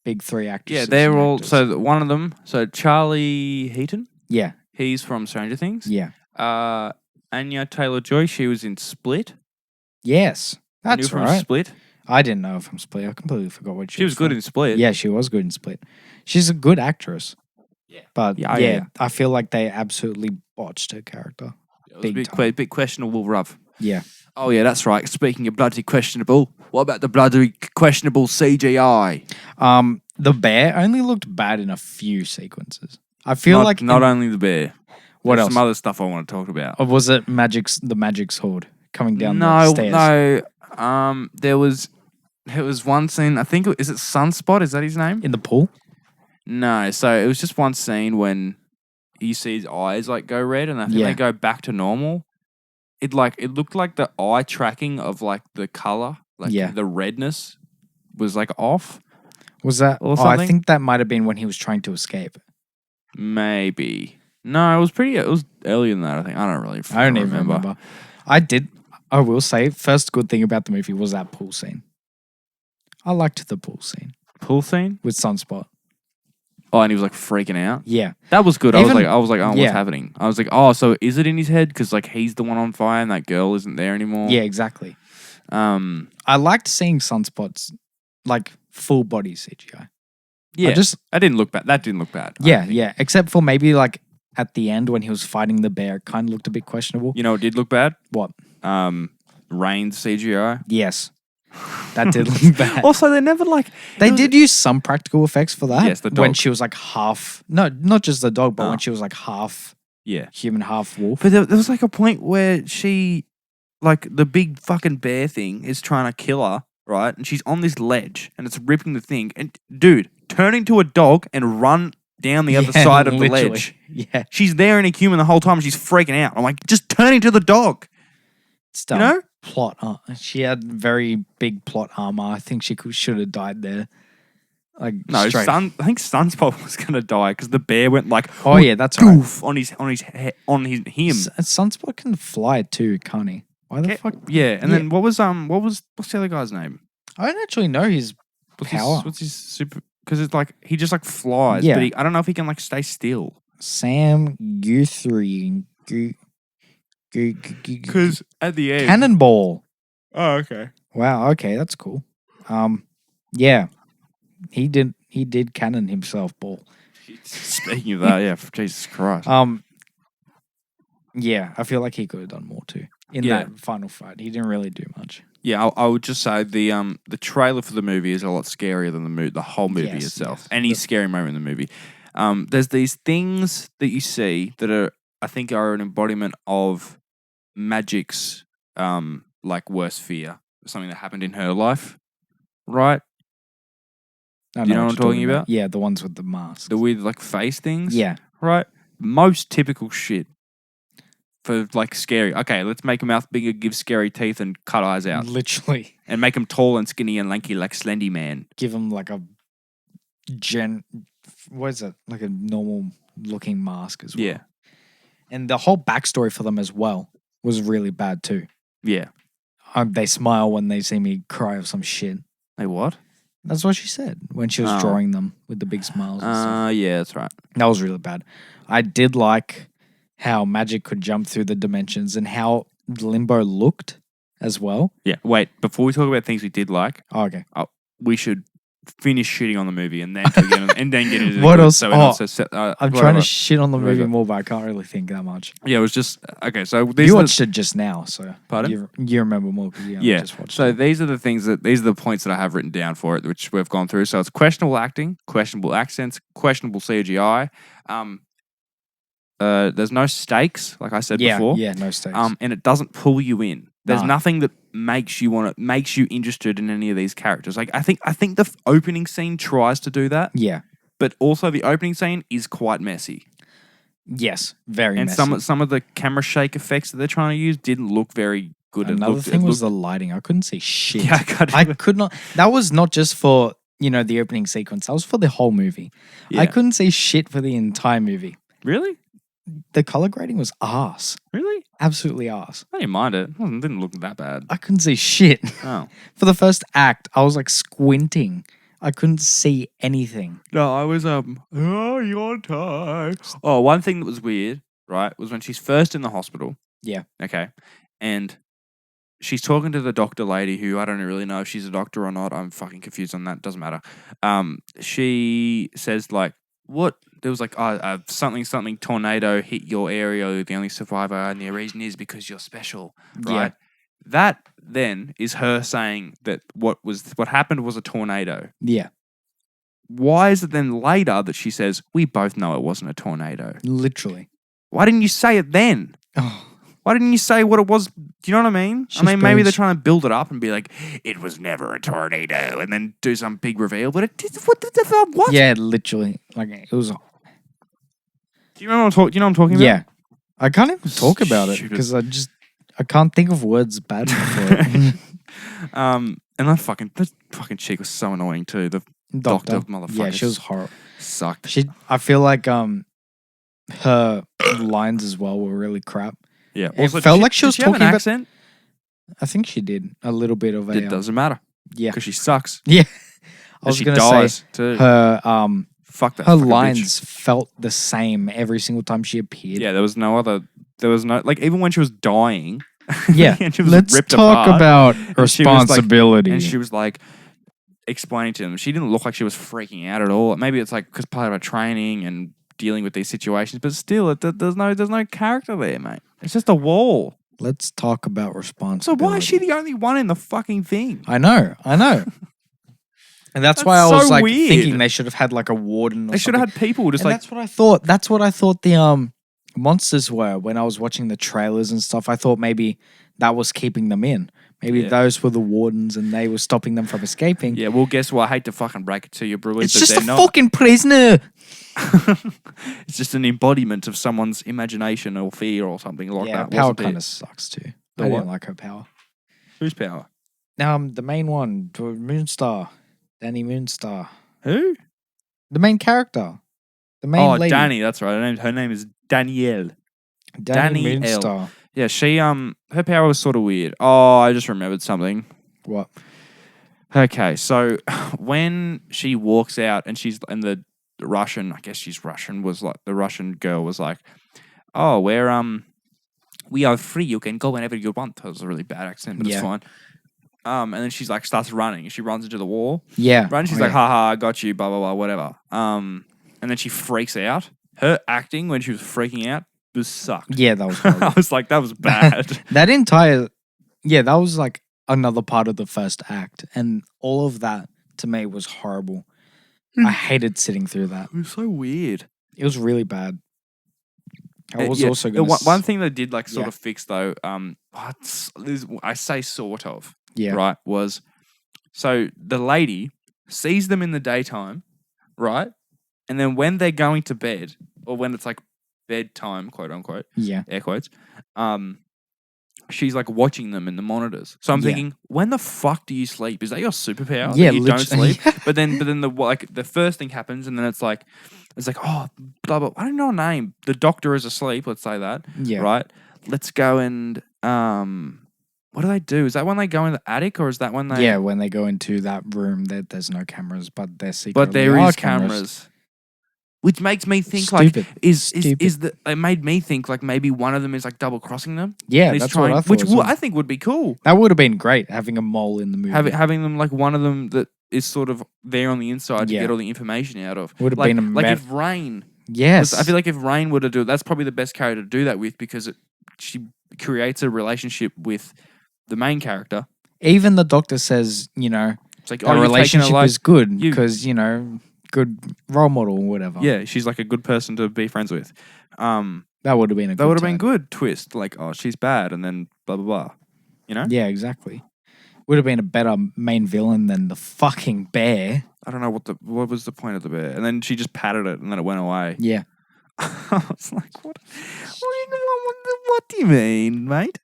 big three actresses. Yeah, they're and all. actors. So one of them. So Charlie Heaton. yeah, He's from Stranger Things. yeah, Anya Taylor-Joy. She was in Split. yes, I knew that's from right. Split. I didn't know from Split. I completely forgot what She was good from. in Split. Yeah, she was good in Split. She's a good actress. Yeah. But Yeah, yeah, yeah. I feel like they absolutely botched her character. It was Big a time. bit questionable, bruv. Yeah. Oh yeah, that's right. Speaking of bloody questionable, what about the bloody questionable CGI? The bear only looked bad in a few sequences. I feel like not only the bear. What There's else? Some other stuff I want to talk about. Or was it the magic sword coming down the No, stairs? no. There was one scene. I think is it Sunspot? Is that his name? In the pool? No. So it was just one scene when you see his eyes like go red, and I think Yeah. they go back to normal. It looked like the eye tracking of like the color, like Yeah. the redness was like off. Was that? Or I something? think that might have been when he was trying to escape. Maybe. No, it was earlier than that, I think. I don't really I don't even remember. I will say, first good thing about the movie was that pool scene. I liked the pool scene Pool scene? with Sunspot. Oh, and he was like freaking out. Yeah. That was good. Even- I was like, oh, yeah. what's happening? I was like, oh, so is it in his head? Because like he's the one on fire and that girl isn't there anymore. Yeah, exactly. I I liked seeing Sunspot's like full body CGI. yeah. I That didn't look bad. I don't yeah, think. yeah. Except for maybe like at the end when he was fighting the bear, it kind of looked a bit questionable. You know, it did look bad. What? Rain's CGI. Yes. That did look bad. Also, they never like They it was- did use some practical effects for that. Yes, the When dog. she was like half, no, not just the dog, but Oh. when she was like half Yeah, human, half wolf. but there was like a point where she, like the big fucking bear thing, is trying to kill her, right? And she's on this ledge and it's ripping the thing. And dude, turn into a dog and run down the other side of the literally. ledge. Yeah. She's there in a human the whole time. She's freaking out. I'm like, just turn into the dog. It's You know? plot. She had very big plot armor. I think she should have died there. Like No, straight. I think Sunspot was gonna die because the bear went like, Oh yeah, that's right. goof on him. Sunspot can fly too, can't he? Why the fuck? Yeah, and then what's the other guy's name? I don't actually know his power. What's his super? Because it's like he just like flies, Yeah. but I don't know if he can like stay still. Sam Guthrie. Because at the end, Cannonball. oh okay, Wow. Okay, that's cool. Yeah, he did cannon himself ball. Speaking of that, yeah, Jesus Christ. Yeah, I feel like he could have done more too in that final fight. He didn't really do much. Yeah, I would just say the trailer for the movie is a lot scarier than the whole movie Yes, itself. yes. Any scary moment in the movie. There's these things that you see that are, I think, are an embodiment of Magic's like worst fear, something that happened in her life, right? I You know what I'm you're talking about? Yeah, the ones with the mask. The weird like face things, Yeah, right? Most typical shit for like scary. Okay, let's make a mouth bigger, give scary teeth, and cut eyes out, literally. and make him tall and skinny and lanky like Slendy Man. Give him like a what is it? Like a normal looking mask as well. Yeah, And the whole backstory for them as well was really bad too. yeah. They smile when they see me cry or some shit. Hey, what? That's what she said when she was Oh. drawing them with the big smiles and stuff. Yeah, that's right. That was really bad. I did like how Magic could jump through the dimensions and how Limbo looked as well. Yeah. Wait, before we talk about things we did like, Oh, okay. we should finish shitting on the movie and then get into the What good, else? So we're not so I'm whatever. trying to shit on the movie Whatever. more, but I can't really think that much. Yeah, it was just okay. So these You are watched it just now, so Pardon? you remember more because you yeah. just watched So it. these are the points that I have written down for it, which we've gone through. So it's questionable acting, questionable accents, questionable CGI. There's no stakes, like I said before. Yeah, no stakes. And it doesn't pull you in. There's Nah. nothing that makes you interested in any of these characters. Like I think the opening scene tries to do that, yeah. but also the opening scene is quite messy. Yes, very And messy. some of the camera shake effects that they're trying to use didn't look very good. Another thing was the lighting. I couldn't see shit. Yeah, I could not. That was not just for the opening sequence. That was for the whole movie. Yeah. I couldn't see shit for the entire movie. Really? The color grading was arse. Really? Absolutely arse. I didn't mind it. It didn't look that bad. I couldn't see shit. Oh. For the first act, I was like squinting. I couldn't see anything. No, I was oh, your time. Oh, one thing that was weird, right, was when she's first in the hospital. Yeah. Okay. And she's talking to the doctor lady who I don't really know if she's a doctor or not. I'm fucking confused on that. Doesn't matter. She says like, what? There was like something tornado hit your area. You're the only survivor, and the reason is because you're special, right? Yeah. That then is her saying that what happened was a tornado. Yeah. Why is it then later that she says we both know it wasn't a tornado? Literally. Why didn't you say it then? Oh, Why didn't you say what it was? Do you know what I mean? She's I mean, maybe being they're trying to build it up and be like, it was never a tornado, and then do some big reveal. But it what the fuck? What? yeah, literally. Like it was. Do you remember what I'm talking about? Yeah. I can't even talk about it Stupid. because I can't think of words bad for it. And that fucking chick was so annoying too. The doctor motherfucker. Yeah, she was horrible. sucked. I feel like her lines as well were really crap. Yeah. It felt like she was did have talking an about- accent. I think she did a little bit of a. It doesn't matter Yeah. because she sucks. Yeah. I And was she gonna dies say too. her Fuck that. her fucking bitch. lines felt the same every single time she appeared. Yeah, there was no like even when she was dying. Yeah. and she was Let's ripped talk apart, about she was, like- responsibility. and she was like explaining to them. She didn't look like she was freaking out at all. Maybe it's like because part of her training and dealing with these situations, but still, there's no character there, mate. It's just a wall. Let's talk about So responsibility. why is she the only one in the fucking thing? I know. And that's why That's I was so like weird. thinking they should have had like a warden. Or They should have something. had people just And like that's what I thought. That's what I thought the monsters were when I was watching the trailers and stuff. I thought maybe that was keeping them in, Maybe Yeah. those were the wardens and they were stopping them from escaping. Yeah, well, guess what? I hate to fucking break it to you, Brewy, It's but just they're a not. fucking prisoner. It's just an embodiment of someone's imagination or fear or something like Yeah, that. power wasn't it? kind of sucks too. The I what? didn't like her power. Whose power? The main one, Moonstar, Danny Moonstar, Who? the main character, the main lady, Danny. That's right. Her name is Danielle. Danny Danielle. Moonstar. Yeah, she her power was sort of weird. Oh, I just remembered something. What? Okay, so when she walks out and the Russian, I guess she's Russian, was like the Russian girl was like, "Oh, we are free. You can go whenever you want." That was a really bad accent, but Yeah. it's fine. And then she's like starts running. She runs into the wall. Yeah. Right? And she's like, "Haha, I got you." Blah blah blah, whatever. And then she freaks out. Her acting when she was freaking out was sucked. Yeah, that was I horrible. was like, that was bad. that was like another part of the first act, and all of that to me was horrible. I hated sitting through that. It was so weird. It was really bad. I was Yeah, also the going one thing they did like sort Yeah. of fix though, I say sort of, Yeah. right, was so the lady sees them in the daytime, right? And then when they're going to bed, or when it's like bedtime, quote unquote, Yeah. air quotes, she's like watching them in the monitors. So I'm Yeah. thinking, when the fuck do you sleep? Is that your superpower? Yeah, that you don't literally. sleep. But then the first thing happens, and then it's like, oh, blah blah. I don't know her name. The doctor is asleep. Let's say that. Yeah. Right. Let's go and what do they do? Is that when they go in the attic, or is that when they? Yeah, when they go into that room, there's no cameras, but there secretly But there are is cameras. Which makes me think Stupid. like is Stupid. the it made me think like maybe one of them is like double crossing them. Yeah, and he's that's what I thought which as well. I think would be cool. That would have been great having a mole in the movie. Having them like one of them that is sort of there on the inside to Yeah. get all the information out of. Would have like, been a like ma- if Rain. Yes, I feel like if Rain were to do it, that's probably the best character to do that with because she creates a relationship with the main character. even the doctor says, It's like, our you've taken a relationship life- is good you- because good role model or whatever. Yeah, she's like a good person to be friends with. that would have been a. That would have been turn. good twist. Like, oh, she's bad, and then blah blah blah. You know? Yeah, exactly. Would have been a better main villain than the fucking bear. I don't know what was the point of the bear, and then she just patted it, and then it went away. Yeah, I was like, what do you mean, mate?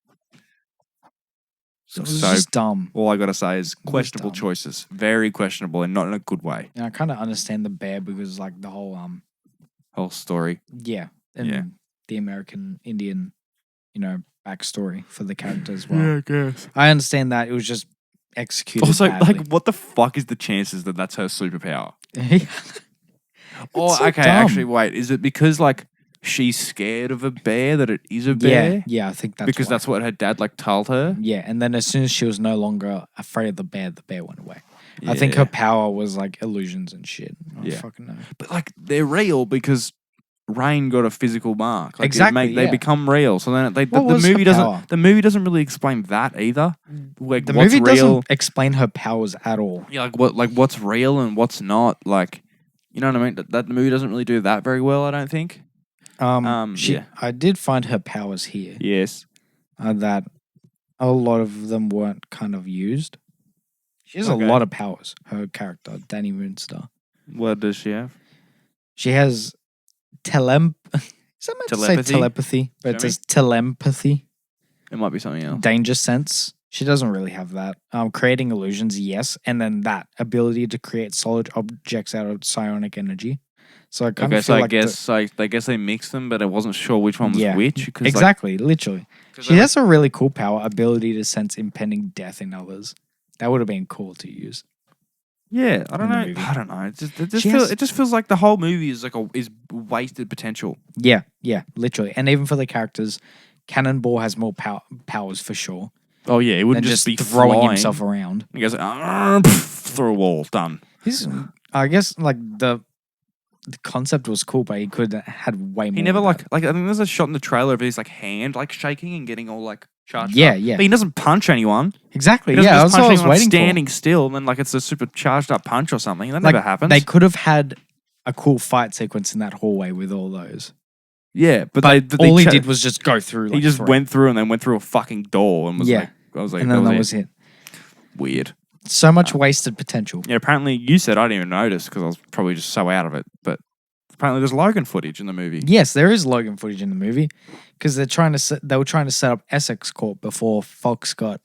it was So just dumb. all I gotta say is was questionable dumb. choices, very questionable, and not in a good way. And I kind of understand the bear because like the whole Whole story. yeah, and Yeah. the American Indian, backstory for the character as well. I guess. I understand that it was just executed. Also, badly. like, what the fuck is the chances that that's her superpower? It's so okay, dumb. actually, wait. Is it because like she's scared of a bear that it is a bear? Yeah, I think that's Because why. that's what her dad like told her. Yeah, and then as soon as she was no longer afraid of the bear went away. I think her power was like illusions and shit. I don't Yeah. fucking know. But like they're real because Rain got a physical mark. Like, Exactly, they yeah. become real. So then the What was her movie power? doesn't. The movie doesn't really explain that either. Like The what's movie real. doesn't explain her powers at all. Yeah, like what's real and what's not. Like, you know what I mean? That the movie doesn't really do that very well. I don't think. Yeah. I did find her powers here Yes. that a lot of them weren't kind of used. She has Okay. a lot of powers. Her character, Danny Moonstar. What does she have? She has Is that meant to say Telepathy? telepathy? But it Show me. says telepathy. It might be something else. Danger sense. She doesn't really have that. Creating illusions, yes. And then that ability to create solid objects out of psionic energy. So I kind Okay, of so feel I like guess I guess they mixed them, but I wasn't sure which one was Yeah. which. Cause exactly, literally. Like, 'cause She has a really cool power, ability to sense impending death in others. That would have been cool to use. Yeah, I don't in the know. movie. I don't know. She has- It just feels like the whole movie is like is wasted potential. Yeah, literally. And even for the characters, Cannonball has more powers for sure. Oh yeah, it Than wouldn't just be throwing flying. himself around. He goes through a wall, done. I guess like the concept was cool, but he could have had way more. He never with that. like I think there's a shot in the trailer of his like hand like shaking and getting all like charged. Yeah, up. yeah. But he doesn't punch anyone. Exactly. He doesn't Yeah, just that's what punch I was anyone waiting standing still, and then like it's a super charged up punch or something. That for. Like, never happens. They could have had a cool fight sequence in that hallway with all those. yeah, but But they all he did was just go through. Like, he just three. went through and then went through a fucking door and was Yeah. like and then that was it. Weird. So much wasted potential. Yeah, apparently you said I didn't even notice because I was probably just so out of it. But apparently there's Logan footage in the movie. Yes, there is Logan footage in the movie because they were trying to set up Essex Corp before Fox got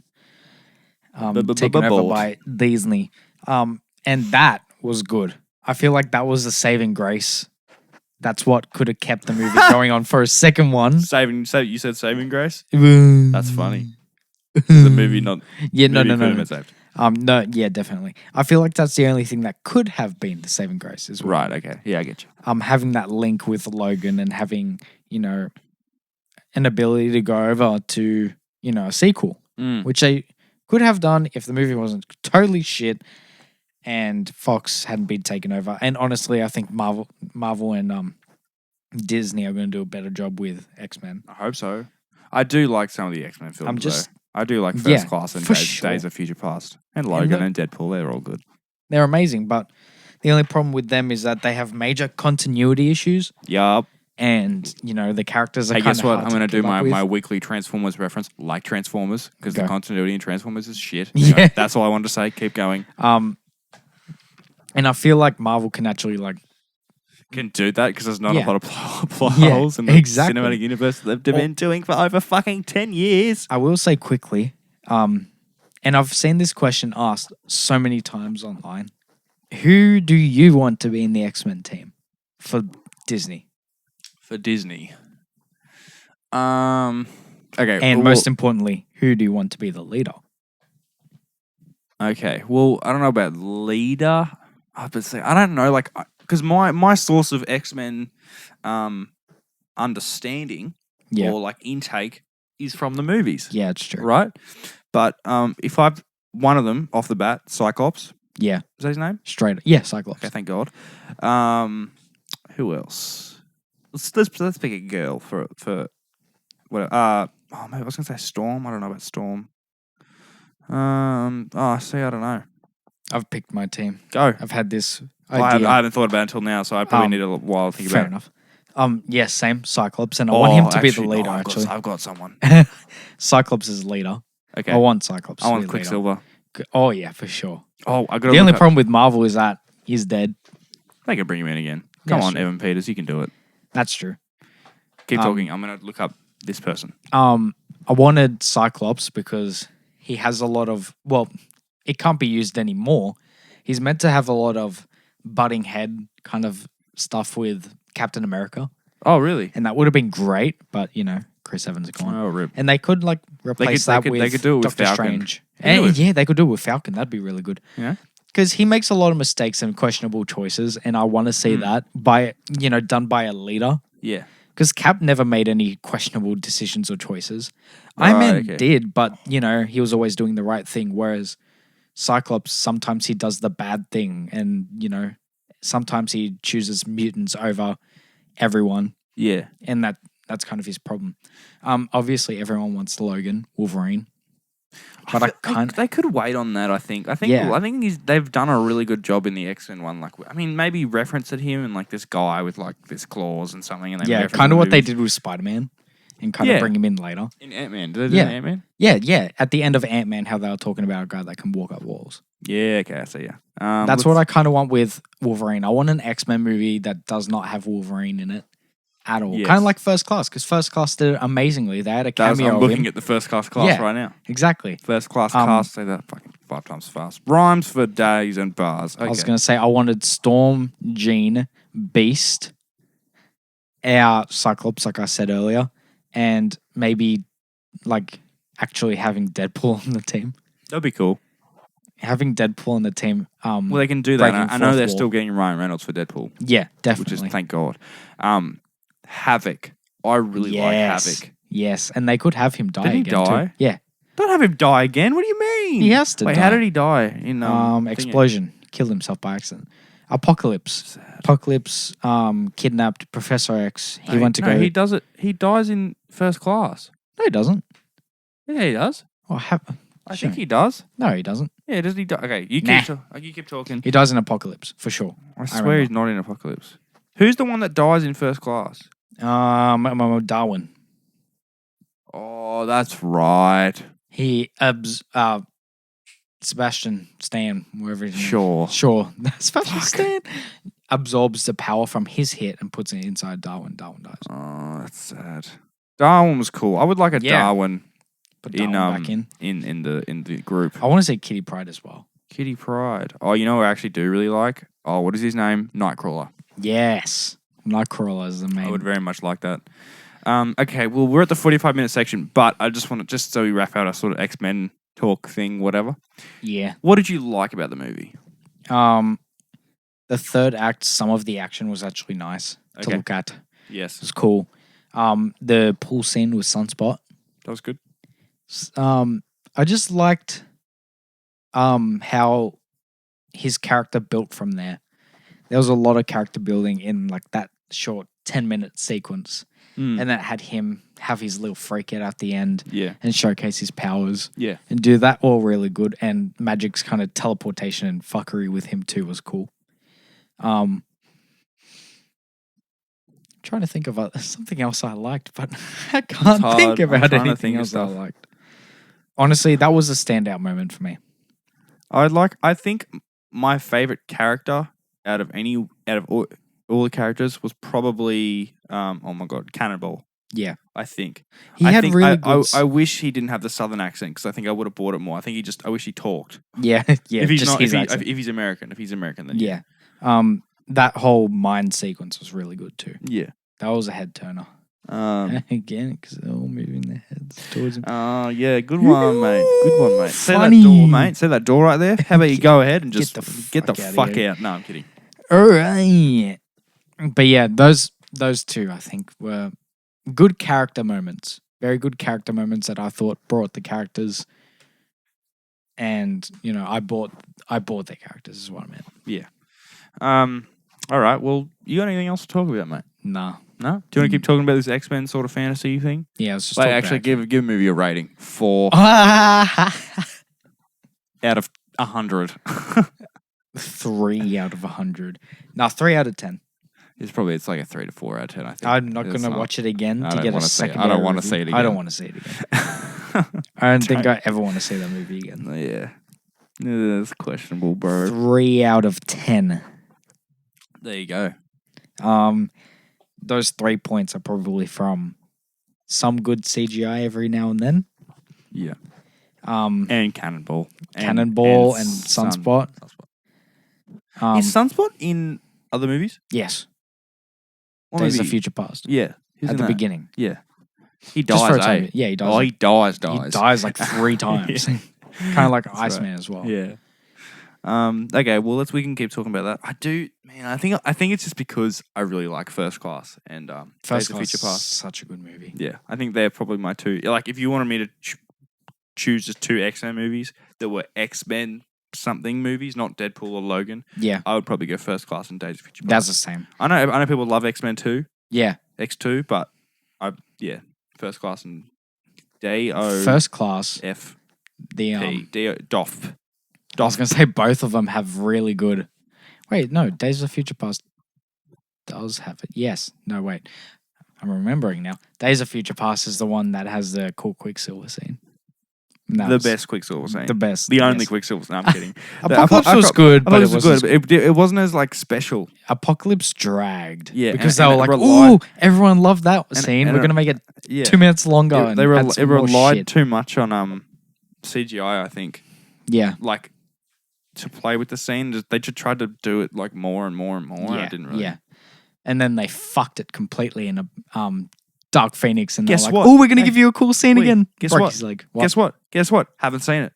taken over by Disney. And that was good. I feel like that was the saving grace. That's what could have kept the movie going on for a second one. You said saving grace? That's funny. Is the movie not? Yeah, no. Saved? No, yeah, definitely. I feel like that's the only thing that could have been the saving grace as well. Right. Okay. Yeah, I get you. Having that link with Logan and having an ability to go over to a sequel, which they could have done if the movie wasn't totally shit and Fox hadn't been taken over. And honestly, I think Marvel and Disney are going to do a better job with X-Men. I hope so. I do like some of the X-Men films. Though. I do like First Class and Days of Future Past and Logan and Deadpool. They're all good. They're amazing, but the only problem with them is that they have major continuity issues. Yup. And, the characters are Hey, kind of guess what? hard I'm going to do keep up with. my weekly Transformers reference, like Transformers, because the continuity in Transformers is shit. Yeah. Anyway, that's all I wanted to say. Keep going. And I feel like Marvel can actually, can do that because there's not a lot of plot Yeah, holes in the cinematic universe that they've been doing for over fucking 10 years. I will say quickly, and I've seen this question asked so many times online. Who do you want to be in the X-Men team for Disney? For Disney. Okay. And most importantly, who do you want to be the leader? Okay. Well, I don't know about leader. I don't know, because my source of X-Men understanding or intake is from the movies. Yeah, it's true. Right? But if I've one of them off the bat, Cyclops. Yeah. Is that his name? Straight. Yeah, Cyclops. Okay, thank God. Who else? Let's pick a girl for what? Maybe I was gonna say Storm. I don't know about Storm. I don't know. I've picked my team. Go. I've had this I idea. haven't thought about it until now, so I probably need a while to think Fair about it. enough. Yes, same Cyclops, and I want him to be the leader. I've got someone. Cyclops is leader. Okay. I want Cyclops. I to want be Quicksilver. Leader. Oh yeah, for sure. Oh, I got the only problem with Marvel is that he's dead. They can bring him in again. Come on, sure. Evan Peters, you can do it. That's true. Keep talking. I'm gonna look up this person. I wanted Cyclops because he has a lot of. Well, it can't be used anymore. He's meant to have a lot of butting head kind of stuff with Captain America. Oh, really? And that would have been great, but Chris Evans is gone. Oh, rip. And they could replace that with they could do it with Doctor Falcon. Strange. And yeah, they could do it with Falcon. That'd be really good. Yeah. Because he makes a lot of mistakes and questionable choices, and I want to see that done by a leader. Yeah. Because Cap never made any questionable decisions or choices. Iron Man did, but he was always doing the right thing. Whereas Cyclops, sometimes he does the bad thing, and sometimes he chooses mutants over everyone. Yeah. And that's kind of his problem. Obviously, everyone wants Logan, Wolverine. But I can't. They could wait on that. I think they've done a really good job in the X-Men one. Maybe reference at him and this guy with this claws and something. And they kind of what they did with Spider-Man, and kind of bring him in later. In Ant-Man, did they do Ant-Man? Yeah. At the end of Ant-Man, how they were talking about a guy that can walk up walls. Yeah. Okay. I see. Yeah. That's what I kind of want with Wolverine. I want an X-Men movie that does not have Wolverine in it at all. Yes. Kind of like First Class, because First Class did it amazingly. They had a cameo. I'm looking at the First Class right now. Exactly. First Class cast, say that fucking 5 times fast. Rhymes for days and bars. Okay. I was going to say I wanted Storm, Jean, Beast, our Cyclops, like I said earlier, and maybe actually having Deadpool on the team. That'd be cool. Having Deadpool on the team. Well, they can do that. I know they're still getting Ryan Reynolds for Deadpool. Yeah, definitely. Which is, thank God. Havoc. I really like Havoc. Yes, and they could have him die again. Did he die? Too. Yeah. Don't have him die again. What do you mean? He has to die. How did he die? In explosion. Killed himself by accident. Apocalypse. Sad. Apocalypse kidnapped Professor X. He went to go. He does it. He dies in First Class. No, he doesn't. Yeah, he does. I think he does. No, he doesn't. Yeah, does he die? Okay, you keep talking. He dies in Apocalypse, for sure. I swear he's not in Apocalypse. Who's the one that dies in First Class? Darwin. Oh, that's right. He Sebastian Stan, wherever his name. Sure. Sebastian Stan absorbs the power from his hit and puts it inside Darwin. Darwin dies. Oh, that's sad. Darwin was cool. I would like a Yeah. Darwin Put in Darwin back in. in the group. I want to say Kitty Pryde as well. Kitty Pryde. Oh, you know what I actually do really like? Oh, what is his name? Nightcrawler. Yes. Nightcrawler is the main. I would very much like that. Okay, well, we're at the 45-minute section, but I just want to, just so we wrap out our sort of X-Men talk thing, whatever. Yeah. What did you like about the movie? The third act, some of the action was actually nice to look at. It Yes. was cool. The pool scene with Sunspot. That was good. I just liked how his character built from there. There was a lot of character building in like that short 10-minute sequence. And that had him have his little freak out at the end Yeah. and showcase his powers. Yeah. And do that all really good. And Magic's kind of teleportation and fuckery with him too was cool. Trying to think of something else I liked, but I can't think about anything else I liked. Honestly, that was a standout moment for me. I think my favorite character out of all the characters was probably oh my god, Cannonball. Yeah. I think He had really good... I wish he didn't have the southern accent because I think I would have bought it more. I think I wish he talked. Yeah, yeah. If he's just not, his if accent. he's American, then Yeah. That whole mind sequence was really good too. yeah. That was a head turner. Again, because they're all moving their heads towards him. Oh yeah, good one, mate. Good one, mate. Say Funny. that door, mate. Say that door right there. How about you go ahead and just get the fuck fuck outta here. out? No, I'm kidding. All right. But yeah, those two I think were good character moments. Very good character moments that I thought brought the characters. And you know, I bought their characters is what I meant. Yeah. All right. Well, you got anything else to talk about, mate? Nah. No. Do you want to keep talking about this X-Men sort of fantasy thing? Yeah, it's just Like, actually, give a movie a rating 4 out of 100. 3 out of 100. No, 3 out of 10. It's like a 3 to 4 out of 10. I think I'm not going to watch it again I to don't get a wanna see it. second. I don't want to see it again. I don't want to see it again. I don't think I ever want to see that movie again. Yeah. It's questionable, bro. 3 out of 10. There you go. Those 3 points are probably from some good CGI every now and then. Yeah. And Cannonball. And Sunspot. Is Sunspot in other movies? Yes. What Days of movie? Future Past. Yeah. Who's At in the that? beginning. Yeah. He Just dies, for a eh? time. Yeah, he dies. Oh, he dies. He dies like 3 times. Kind of like Iceman as well. Yeah. Okay, well we can keep talking about that. I think it's just because I really like First Class and First Days of Class Future is Past. such a good movie. Yeah, I think they're probably my two. Like, if you wanted me to choose just 2 X-Men movies that were X-Men something movies, not Deadpool or Logan, Yeah, I would probably go First Class and Days of Future Past. that's the same. I know people love X-Men 2, Yeah, X2, but First Class and D-O First Class. F The P D-O Doff. I was gonna say both of them have really good. Wait, no, Days of Future Past does have it. Yes. No, wait. I'm remembering now. Days of Future Past is the one that has the cool Quicksilver scene. The best Quicksilver scene. The best. The only best. Quicksilver. No, I'm kidding. Apocalypse was good, I but thought it it was wasn't. good. It wasn't as like special. Apocalypse dragged. Yeah, because and they were it like, relied- "Ooh, everyone loved that scene. and We're it- gonna make it Yeah, 2 minutes longer." It, and they add some more relied shit. too much on CGI. I think Yeah, like to play with the scene. They just tried to do it like more and more and more. And I didn't really. Yeah, and then they fucked it completely in a Dark Phoenix, and Guess they're like, what? "Oh, we're gonna Hey, give you a cool scene wait, again." guess Broke what? his leg. Guess what? Haven't seen it.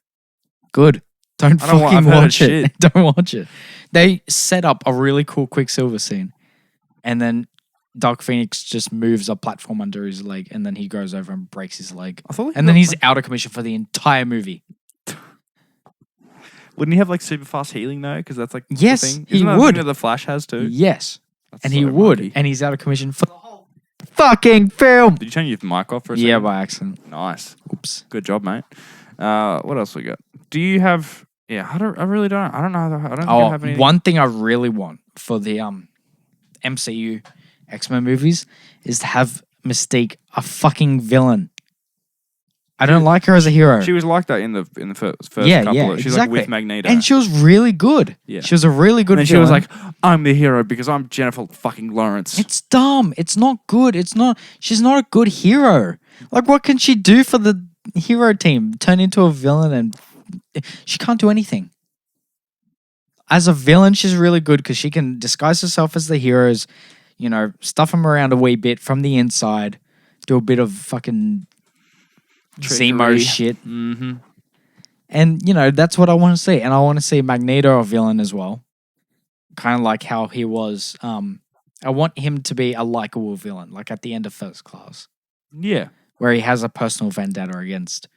Good. Don't I don't want- fucking I've heard watch it. shit. Don't watch it. They set up a really cool Quicksilver scene, and then Dark Phoenix just moves a platform under his leg, and then he goes over and breaks his leg, I thought. and then he's out of commission for the entire movie. Wouldn't he have like super fast healing though? Because that's like Yes, the thing. he Isn't that would. the thing that the Flash has too. Yes, That's and so he would, monkey. and he's out of commission for the whole fucking film. Did you turn your mic off for a second? Yeah, by accident. Nice. Oops. Good job, mate. What else we got? Do you have? Yeah, I really don't. I don't know. I don't think I have anything. One thing I really want for the MCU X-Men movies is to have Mystique a fucking villain. I don't like her as a hero. She was like that in the first Yeah, couple. yeah, She's exactly. like with Magneto. And she was really good. Yeah. She was a really good And then she villain. was like, I'm the hero because I'm Jennifer fucking Lawrence. It's dumb. It's not good. She's not a good hero. Like, what can she do for the hero team? Turn into a villain and she can't do anything. As a villain, she's really good because she can disguise herself as the heroes, stuff them around a wee bit from the inside, do a bit of fucking Zemo shit. Mm-hmm. And, that's what I want to see. And I want to see Magneto a villain as well. Kind of like how he was. I want him to be a likable villain, like at the end of First Class. Yeah. Where he has a personal vendetta against,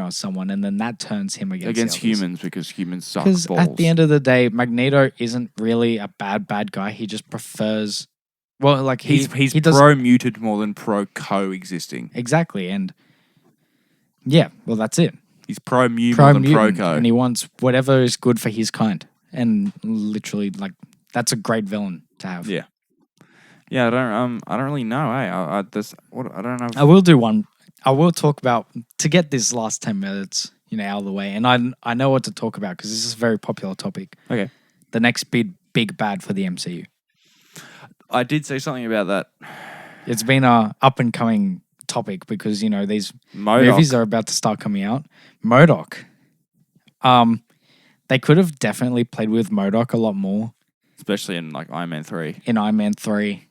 someone, and then that turns him against humans because humans suck Because balls. at the end of the day, Magneto isn't really a bad guy. He just prefers, well, like he's he does pro-muted more than pro-coexisting. exactly, and yeah, well, that's it. He's pro-mu more than Pro-mutant, pro-co. and he wants whatever is good for his kind, and literally, like, that's a great villain to have. Yeah. Yeah, I don't really know. I don't know. I will do one. I will talk about, to get this last 10 minutes, out of the way, and I know what to talk about because this is a very popular topic. Okay. The next big bad for the MCU. I did say something about that. It's been a up and coming topic because these MODOK. movies are about to start coming out. MODOK. They could have definitely played with MODOK a lot more Especially in like Iron Man 3. in Iron Man 3. I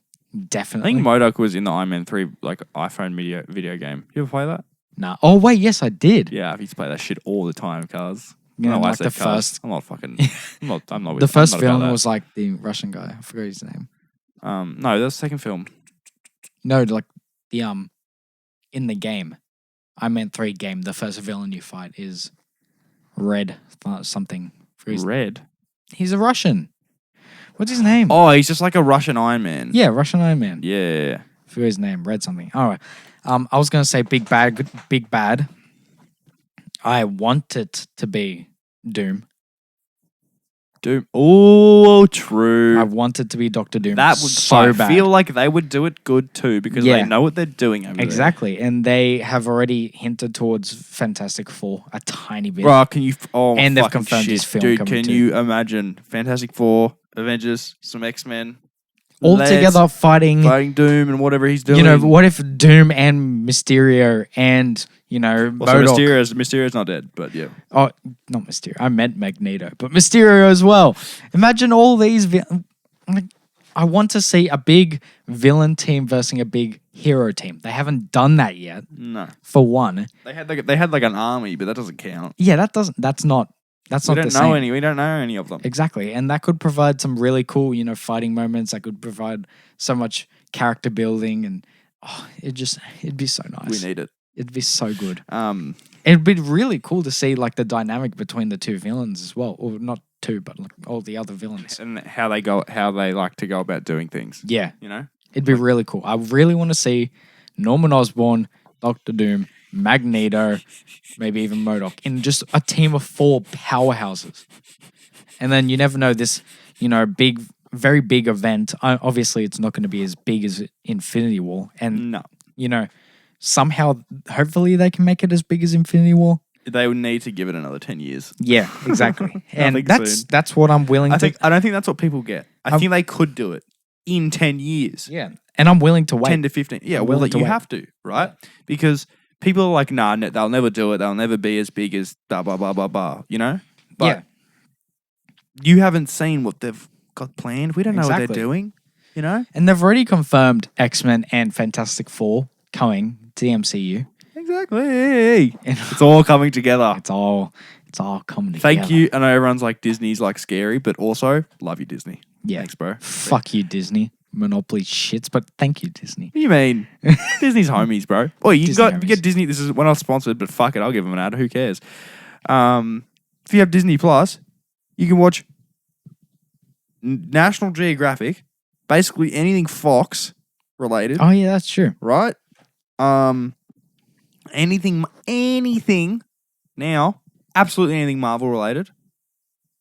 Definitely. think MODOK was in the Iron Man 3 like iPhone video game. You ever play that? Nah. Oh wait, yes, I did. Yeah, I used to play that shit all the time, cuz. Yeah, I don't know why I like said the cars. first- I'm not fucking I'm not with The first I'm not about villain that. was like the Russian guy. I forgot his name. No, that's the second film. No, like the in the game, Iron Man 3 game, the first villain you fight is Red something. Red. He's a Russian. What's his name? Oh, he's just like a Russian Iron Man. Yeah, Russian Iron Man. Yeah. Forgot his name. Red something. All right. I was gonna say big bad. I want it to be Doom. Doom. Oh, true. I want it to be Doctor Doom. That would so bad. I feel like they would do it good too because Yeah. they know what they're doing over Exactly, and they have already hinted towards Fantastic Four a tiny bit. there. Bro, can you? Oh, And they've fucking confirmed shit. this film Dude, coming can too. you imagine Fantastic Four, Avengers, some X-Men, All Let's together fighting. fighting Doom and whatever he's doing? What if Doom and Mysterio and Also, MODOK? Mysterio's not dead, but yeah. Oh, not Mysterio. I meant Magneto, but Mysterio as well. Imagine all these. I want to see a big villain team versus a big hero team. They haven't done that yet. No, For one, they had like an army, but that doesn't count. yeah, that's not We the don't same. know any. We don't know any of them. Exactly, and that could provide some really cool, fighting moments. That could provide so much character building, and it'd be so nice. We need it. It'd be so good. It'd be really cool to see like the dynamic between the two villains as well, or not two, but like all the other villains. And how they like to go about doing things. Yeah, You know. it'd be really cool. I really want to see Norman Osborn, Doctor Doom, Magneto, maybe even MODOK in just a team of 4 powerhouses. And then you never know, this, very big event. Obviously, it's not going to be as big as Infinity War. And, No, somehow, hopefully they can make it as big as Infinity War. they would need to give it another 10 years. Yeah, exactly. And Nothing soon. that's what I'm willing I to. don't think that's what people get. I think they could do it in 10 years. Yeah, and I'm willing to wait. 10 to 15. Yeah, I'm well, willing to you wait. have to, right? Because people are like, nah, they'll never do it. They'll never be as big as blah, blah, blah, blah, blah, But Yeah. you haven't seen what they've got planned. We don't know what Exactly. they're doing, And they've already confirmed X-Men and Fantastic Four coming to the MCU. Exactly. And It's all coming together. it's all coming together. Thank you. I know everyone's like, Disney's like scary, but also love you, Disney. Yeah. Thanks, bro. Fuck you, Disney. Monopoly shits, but thank you, Disney. What do you mean? Disney's homies, bro. Oh, you Disney you get homies. Disney. We're not sponsored, but fuck it, I'll give them an ad. Who cares? If you have Disney Plus, you can watch National Geographic, basically anything Fox related, Oh yeah, that's true. right? Anything now, absolutely anything Marvel related,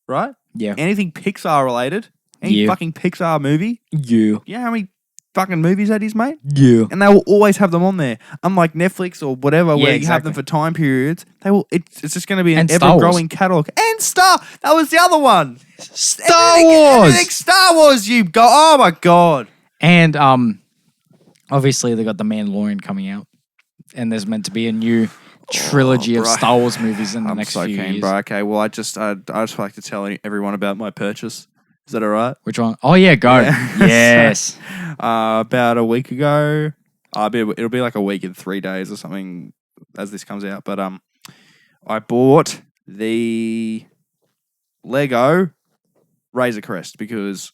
right? Yeah. Anything Pixar related, any Yeah. fucking Pixar movie. You. You know how many fucking movies that he's made. Yeah. And they will always have them on there. Unlike Netflix or whatever, Yeah, where you have them exactly. for time periods, they will. It's just going to be an And Star ever-growing catalog. And That was the other one. Star Everything Wars. Star Wars. You go. Oh my god. And obviously they got The Mandalorian coming out, and there's meant to be a new trilogy of bro. Star Wars movies in the I'm next so few keen, years. bro. Okay, well, I just like to tell everyone about my purchase. Is that all right? Which one? Oh yeah, go. Yeah. Yes. About a week ago. It'll be like a week and 3 days or something as this comes out. But I bought the Lego Razor Crest because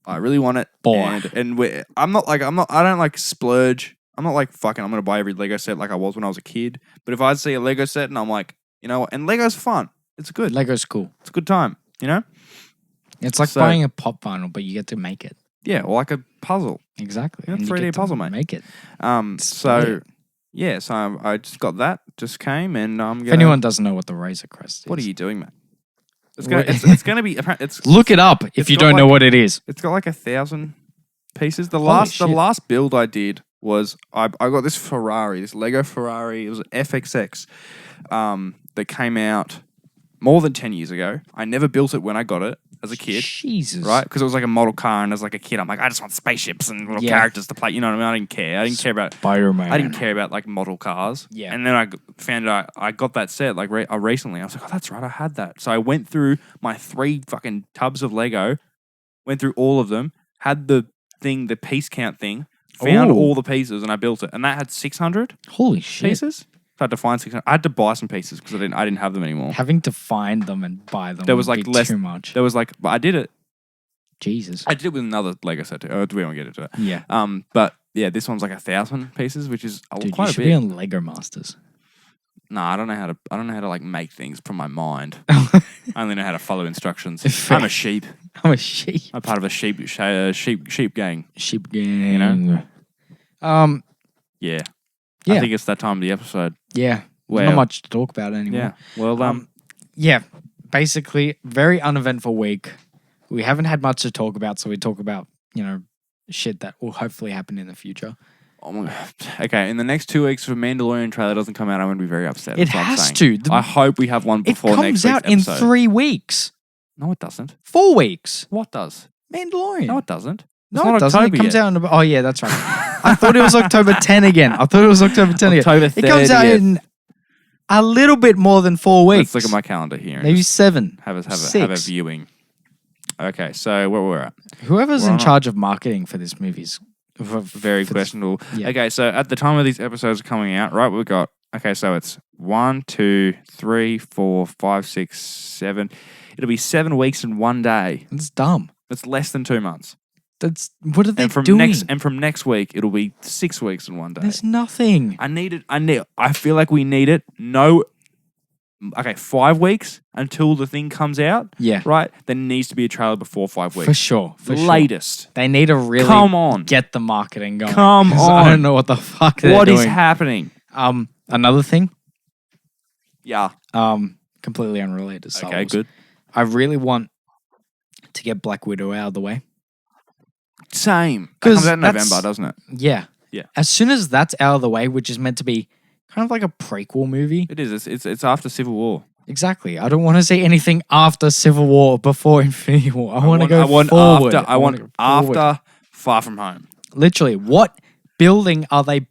I really want it. Boy. I don't like splurge. I'm not like fucking. I'm gonna buy every Lego set like I was when I was a kid. But if I see a Lego set and I'm like, you know what? And Lego's fun. It's good. Lego's cool. It's a good time. You know? It's like buying a pop vinyl, but you get to make it. Yeah, or like a puzzle. Exactly. Yeah, And you 3D get to puzzle, mate. Make it. So yeah, so I just got that. Just came and I'm gonna. If anyone doesn't know what the Razor Crest is, What are you doing, mate? It's What- gonna be. It's Look it up if It's you got don't know like- what it is. It's got like 1,000 pieces. The Holy last shit. build I did was I got this Ferrari, this Lego Ferrari. It was an FXX that came out more than 10 years ago. I never built it when I got it as a kid. Jesus. Right? Because it was like a model car, and as like a kid, I'm like, I just want spaceships and little Yeah. characters to play. You know what I mean? I didn't care. I didn't care about. Spider-Man. I didn't care about like model cars. Yeah. And then I found out I got that set like recently. I was like, oh, that's right, I had that. So I went through my 3 fucking tubs of Lego, went through all of them, had the piece count thing, found Ooh. all the pieces, and I built it. And that had 600 Holy shit. pieces. So I had to find 600. I had to buy some pieces because I didn't have them anymore. Having to find them and buy them There was, would like, be less- too much. There was like, but I did it. Jesus. I did it with another Lego set too. We won't get into it. Yeah. But yeah, this one's like 1,000 pieces, which is Dude, quite you a should bit. be on Lego Masters. No, I don't know how to like make things from my mind. I only know how to follow instructions. Fair. I'm a sheep. I'm a sheep. I'm part of a sheep gang. Sheep gang. You know? Yeah. Yeah. I think it's that time of the episode. Yeah. Well, Not much to talk about anymore. Yeah. Well, Yeah. Basically, very uneventful week. We haven't had much to talk about, so we talk about, shit that will hopefully happen in the future. oh my God. Okay. In the next 2 weeks, if a Mandalorian trailer doesn't come out, I'm going to be very upset. It That's what I'm has saying. to. I hope we have one It before next comes week's out in episode. 3 weeks. No, it doesn't. 4 weeks. What does? Mandalorian. No, it doesn't. No, It's not it doesn't. October It comes yet. out in oh yeah, that's right. I thought it was October 10 again. October 10 again. October It comes out 30th. in a little bit more than 4 weeks. Let's look at my calendar here. And Maybe just 7. have a 6. viewing. Okay, so where we're at. Whoever's We're in on charge of marketing for this movie is Very for this- questionable. yeah. Okay, so at the time of these episodes coming out, right, we've got, okay, so it's 1, 2, 3, 4, 5, 6, 7. It'll be 7 weeks and 1 day. It's dumb. That's less than 2 months. That's what are they And from doing? next week, it'll be 6 weeks and 1 day. There's nothing. I feel like we need it. No. Okay, 5 weeks until the thing comes out. Yeah, Right? There needs to be a trailer before 5 weeks. for sure. For sure. Latest. They need to really Come on. get the marketing going. Come 'cause on. I don't know what the fuck they're What is doing. happening? Another thing, Yeah. completely unrelated to Star Okay, Wars. good. I really want to get Black Widow out of the way. Same. That 'Cause comes out in that's- November, doesn't it? Yeah. Yeah. As soon as that's out of the way, which is meant to be kind of like a prequel movie. It is. It's after Civil War. Exactly. I don't want to see anything after Civil War before Infinity War. I want to go forward. I want wanna go forward. after Far From Home. Literally, what building are they?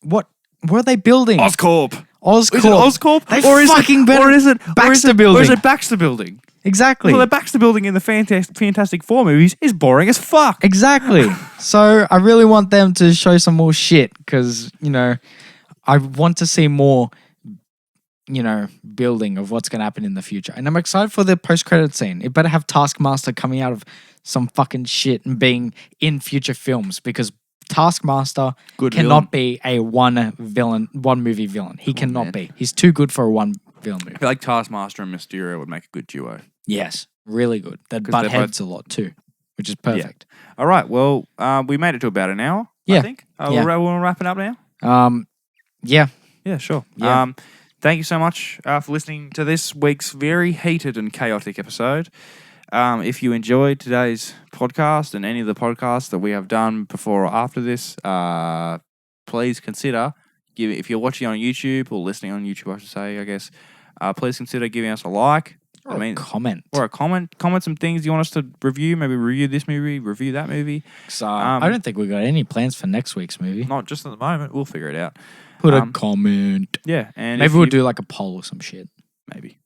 What were they building? Oscorp. Oscorp. Is it Oscorp? They or is fucking it, better. Or is it Baxter Or Building. is it Baxter Building? Exactly. Well, the Baxter Building in the Fantastic Four movies is boring as fuck. Exactly. So I really want them to show some more shit because, I want to see more, building of what's going to happen in the future. And I'm excited for the post-credit scene. It better have Taskmaster coming out of some fucking shit and being in future films because Taskmaster Good cannot be a one movie villain. He cannot man. be. He's too good for a one villain movie. I feel like Taskmaster and Mysterio would make a good duo. Yes. Really good. They'd 'Cause butt they're heads a lot too, which is perfect. All right. Well, we made it to about an hour. Yeah. I think. Yeah. We'll wrap it up now. Yeah. Yeah, sure. Yeah. Thank you so much for listening to this week's very heated and chaotic episode. If you enjoyed today's podcast and any of the podcasts that we have done before or after this, please consider if you're watching on YouTube or listening on YouTube, I should say, I guess. Please consider giving us a like. Or a comment. Or a comment. Comment some things you want us to review. Maybe review this movie, review that movie. So, I don't think we got any plans for next week's movie. Not just at the moment. We'll figure it out. Put a comment. Yeah. And maybe we'll do like a poll or some shit. Maybe.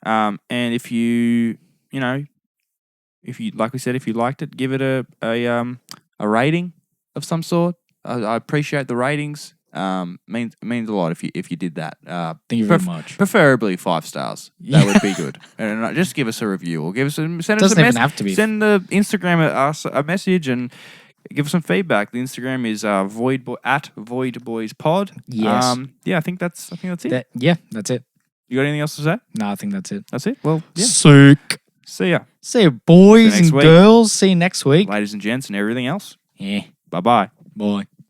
And if you like we said, if you liked it, give it a rating of some sort. I appreciate the ratings. Means a lot if you did that. Thank you very much. Preferably 5 stars. That would be good. And just give us a review or give us send us Doesn't even have to be. Send the Instagram us a message and give us some feedback. The Instagram is voidboyspod. Yes. Yeah, I think that's it. That's it. You got anything else to say? No, I think that's it. That's it. Well, yeah. Sick. See ya. See you, boys See you next and week. girls. See you next week. Ladies and gents and everything else. Yeah. Bye-bye. Bye.